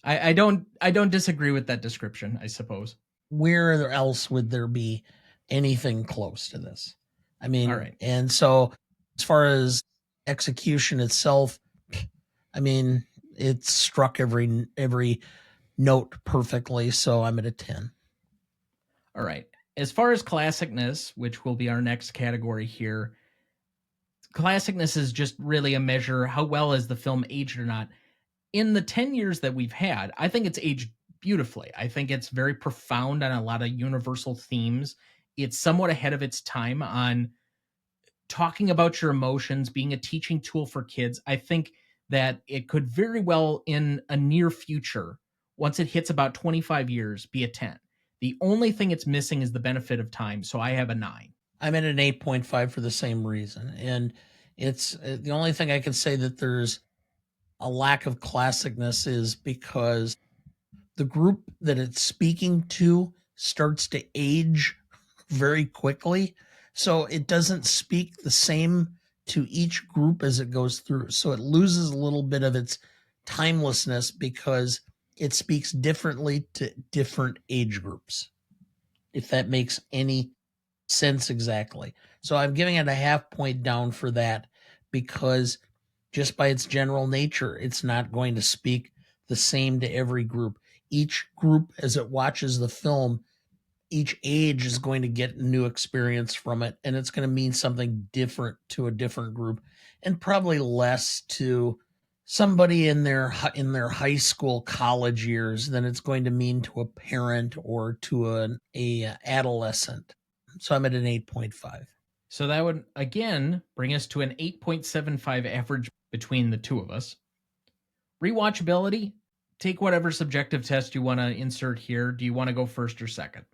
I don't disagree with that description, I suppose. Where else would there be anything close to this? I mean, all right. And so as far as execution itself, I mean, it struck every note perfectly, so I'm at a 10. All right. As far as classicness, which will be our next category here, classicness is just really a measure how well is the film aged or not. In the 10 years that we've had, I think it's aged beautifully. I think it's very profound on a lot of universal themes. It's somewhat ahead of its time on talking about your emotions, being a teaching tool for kids. I think that it could very well, in a near future, once it hits about 25 years, be a 10. The only thing it's missing is the benefit of time, so I have a 9. I'm at an 8.5 for the same reason. And it's the only thing I can say that there's a lack of classicness is because the group that it's speaking to starts to age very quickly. So it doesn't speak the same to each group as it goes through. So it loses a little bit of its timelessness because it speaks differently to different age groups, if that makes any sense exactly. So I'm giving it a half point down for that because just by its general nature, it's not going to speak the same to every group. Each group, as it watches the film, each age is going to get a new experience from it, and it's going to mean something different to a different group, and probably less to somebody in their high school, college years than it's going to mean to a parent or to an adolescent. So I'm at an 8.5. So that would, again, bring us to an 8.75 average between the two of us. Rewatchability, take whatever subjective test you want to insert here. Do you want to go first or second?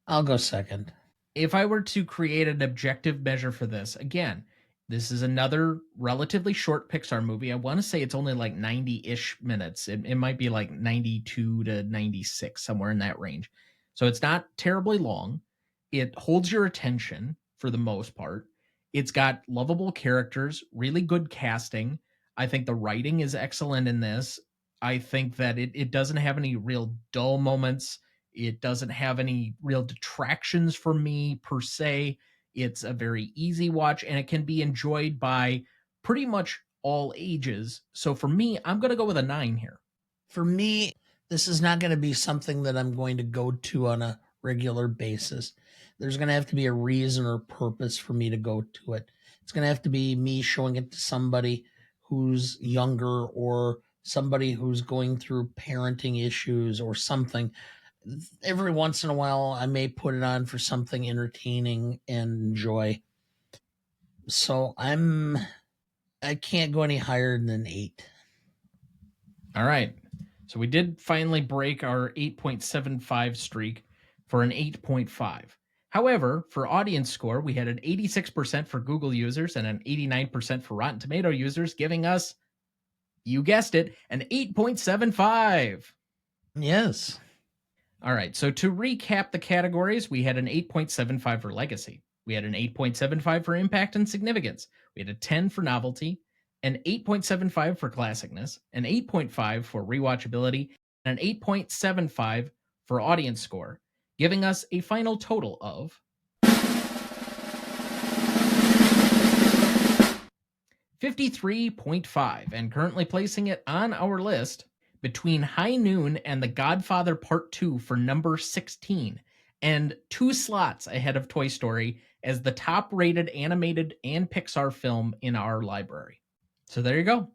I'll go second. If I were to create an objective measure for this, again, This is another relatively short Pixar movie. I want to say it's only like 90-ish minutes. It might be like 92 to 96, somewhere in that range. So it's not terribly long. It holds your attention for the most part. It's got lovable characters, really good casting. I think the writing is excellent in this. I think that it doesn't have any real dull moments. It doesn't have any real detractions for me per se. It's a very easy watch, and it can be enjoyed by pretty much all ages. So for me, I'm going to go with a 9 here. For me, this is not going to be something that I'm going to go to on a regular basis. There's going to have to be a reason or purpose for me to go to it. It's going to have to be me showing it to somebody who's younger or somebody who's going through parenting issues or something. Every once in a while, I may put it on for something entertaining and enjoy. So I can't go any higher than an 8. All right. So we did finally break our 8.75 streak for an 8.5. However, for audience score, we had an 86% for Google users and an 89% for Rotten Tomato users, giving us, you guessed it, an 8.75. Yes. All right, so to recap the categories, we had an 8.75 for Legacy. We had an 8.75 for Impact and Significance. We had a 10 for Novelty, an 8.75 for Classicness, an 8.5 for Rewatchability, and an 8.75 for Audience Score, giving us a final total of 53.5, and currently placing it on our list between High Noon and The Godfather Part 2 for number 16, and 2 slots ahead of Toy Story as the top-rated animated and Pixar film in our library. So there you go.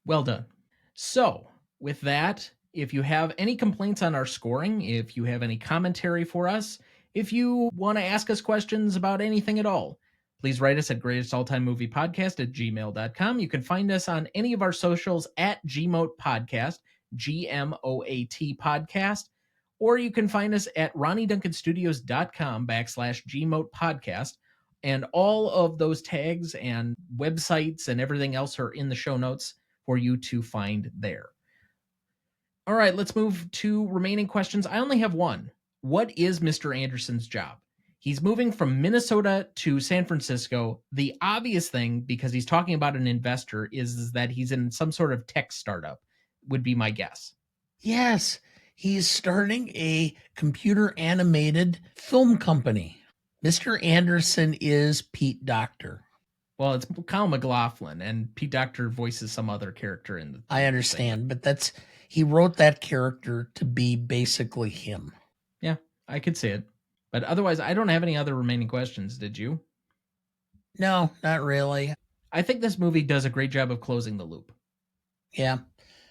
Well done. So, with that, if you have any complaints on our scoring, if you have any commentary for us, if you want to ask us questions about anything at all, please write us at greatestalltimemoviepodcast@gmail.com. You can find us on any of our socials at GMOAT Podcast, GMOAT Podcast, or you can find us at RonnieDuncanStudios.com/GMOAT Podcast. And all of those tags and websites and everything else are in the show notes for you to find there. All right, let's move to remaining questions. I only have one. What is Mr. Anderson's job? He's moving from Minnesota to San Francisco. The obvious thing, because he's talking about an investor, is that he's in some sort of tech startup, would be my guess. Yes, he's starting a computer animated film company. Mr. Anderson is Pete Docter. Well, it's Kyle MacLachlan, and Pete Docter voices some other character in the I understand, but he wrote that character to be basically him. Yeah, I could see it. But otherwise, I don't have any other remaining questions. Did you? No, not really. I think this movie does a great job of closing the loop. Yeah.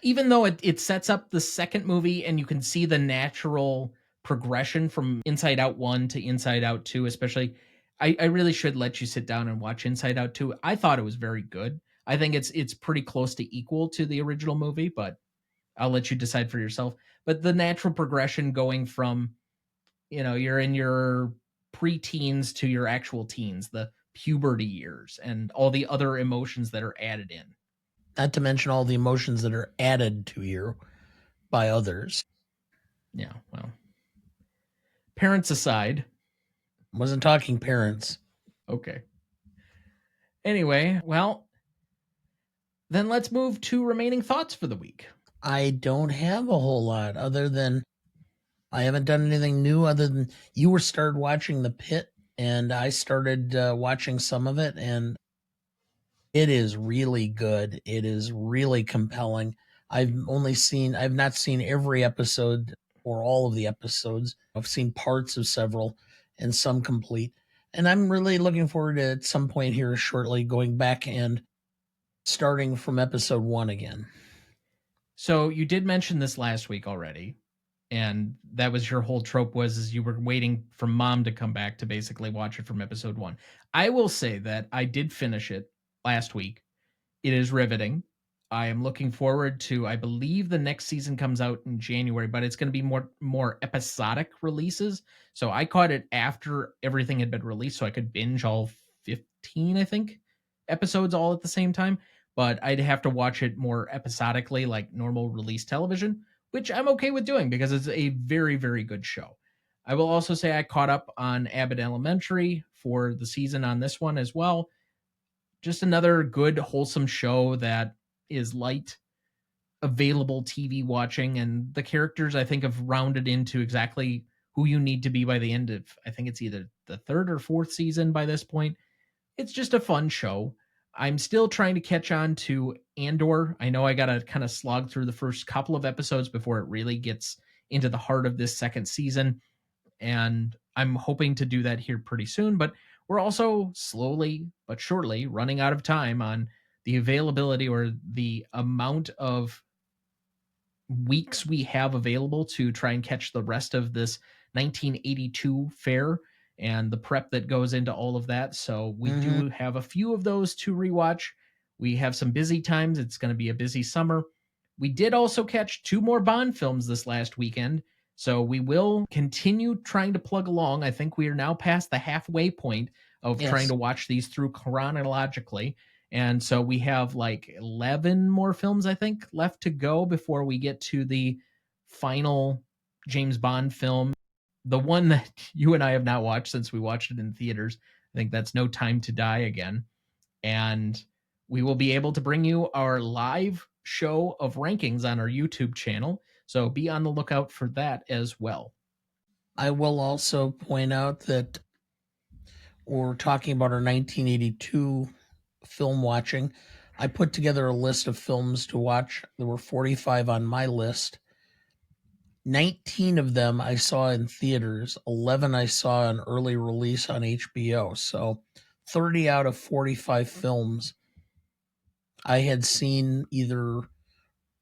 Even though it sets up the second movie and you can see the natural progression from Inside Out 1 to Inside Out 2, especially, I really should let you sit down and watch Inside Out 2. I thought it was very good. I think it's pretty close to equal to the original movie, but I'll let you decide for yourself. But the natural progression going from, you're in your pre-teens to your actual teens, the puberty years, and all the other emotions that are added in. Not to mention all the emotions that are added to you by others. Yeah, well, parents aside. Wasn't talking parents. Okay. Anyway, well, then let's move to remaining thoughts for the week. I don't have a whole lot other than I haven't done anything new other than you started watching The Pit and I started watching some of it, and it is really good. It is really compelling. I've not seen every episode or all of the episodes. I've seen parts of several and some complete. And I'm really looking forward to at some point here shortly going back and starting from episode 1 again. So you did mention this last week already, and that was your whole trope was you were waiting for mom to come back to basically watch it from episode 1. I will say that I did finish it last week. It is riveting. I am looking forward to, I believe the next season comes out in January, but it's going to be more episodic releases. So I caught it after everything had been released so I could binge all 15, I think, episodes all at the same time, but I'd have to watch it more episodically, like normal release television, which I'm okay with doing because it's a very, very good show. I will also say I caught up on Abbott Elementary for the season on this one as well. Just another good, wholesome show that is light, available TV watching, and the characters I think have rounded into exactly who you need to be by the end of, I think it's either the third or fourth season by this point. It's just a fun show. I'm still trying to catch on to Andor. I know I got to kind of slog through the first couple of episodes before it really gets into the heart of this second season, and I'm hoping to do that here pretty soon, but we're also slowly but surely running out of time on the availability or the amount of weeks we have available to try and catch the rest of this 1982 fair and the prep that goes into all of that. So we do have a few of those to rewatch. We have some busy times. It's going to be a busy summer. We did also catch 2 more Bond films this last weekend, so we will continue trying to plug along. I think we are now past the halfway point of trying to watch these through chronologically. And so we have like 11 more films, I think, left to go before we get to the final James Bond film. The one that you and I have not watched since we watched it in theaters. I think that's No Time to Die Again. And we will be able to bring you our live show of rankings on our YouTube channel. So be on the lookout for that as well. I will also point out that we're talking about our 1982 film watching. I put together a list of films to watch. There were 45 on my list. 19 of them I saw in theaters. 11 I saw an early release on HBO. So 30 out of 45 films I had seen either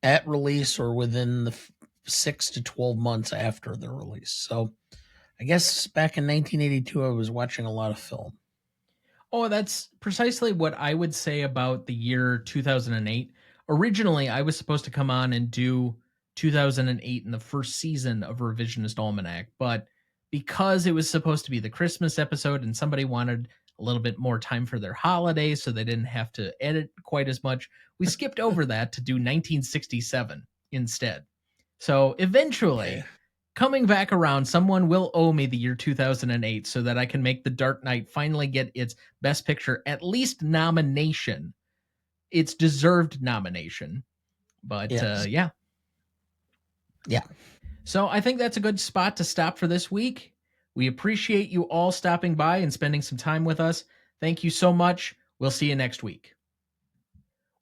at release or within the 6 to 12 months after the release. So I guess back in 1982, I was watching a lot of film. Oh, that's precisely what I would say about the year 2008. Originally, I was supposed to come on and do 2008 in the first season of Revisionist Almanac, but because it was supposed to be the Christmas episode and somebody wanted a little bit more time for their holiday so they didn't have to edit quite as much, we skipped over that to do 1967 instead. So eventually, coming back around, someone will owe me the year 2008 so that I can make The Dark Knight finally get its Best Picture at least nomination. It's deserved nomination. But yeah. So I think that's a good spot to stop for this week. We appreciate you all stopping by and spending some time with us. Thank you so much. We'll see you next week.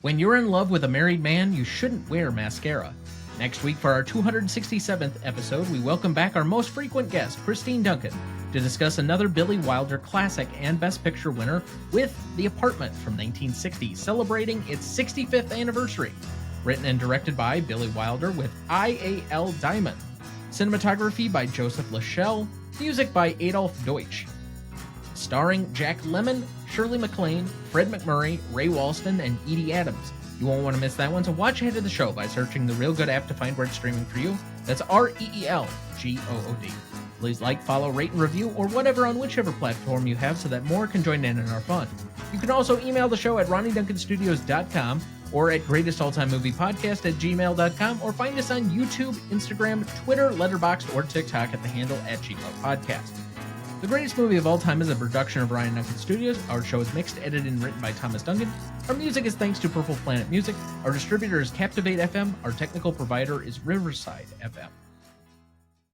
When you're in love with a married man, you shouldn't wear mascara. Next week, for our 267th episode, we welcome back our most frequent guest, Christine Duncan, to discuss another Billy Wilder classic and Best Picture winner with The Apartment from 1960, celebrating its 65th anniversary. Written and directed by Billy Wilder with I.A.L. Diamond. Cinematography by Joseph Lachelle. Music by Adolf Deutsch. Starring Jack Lemmon, Shirley MacLaine, Fred McMurray, Ray Walston, and Edie Adams. You won't want to miss that one, so watch ahead of the show by searching the Real Good app to find where it's streaming for you. That's REELGOOD. Please like, follow, rate, and review, or whatever on whichever platform you have so that more can join in our fun. You can also email the show at RonnieDuncanStudios.com or at greatestaltimemmoviepodcast@gmail.com, or find us on YouTube, Instagram, Twitter, Letterboxd, or TikTok at the handle @GMOPodcast. The Greatest Movie of All Time is a production of Ryan Duncan Studios. Our show is mixed, edited, and written by Thomas Duncan. Our music is thanks to Purple Planet Music. Our distributor is Captivate FM. Our technical provider is Riverside FM.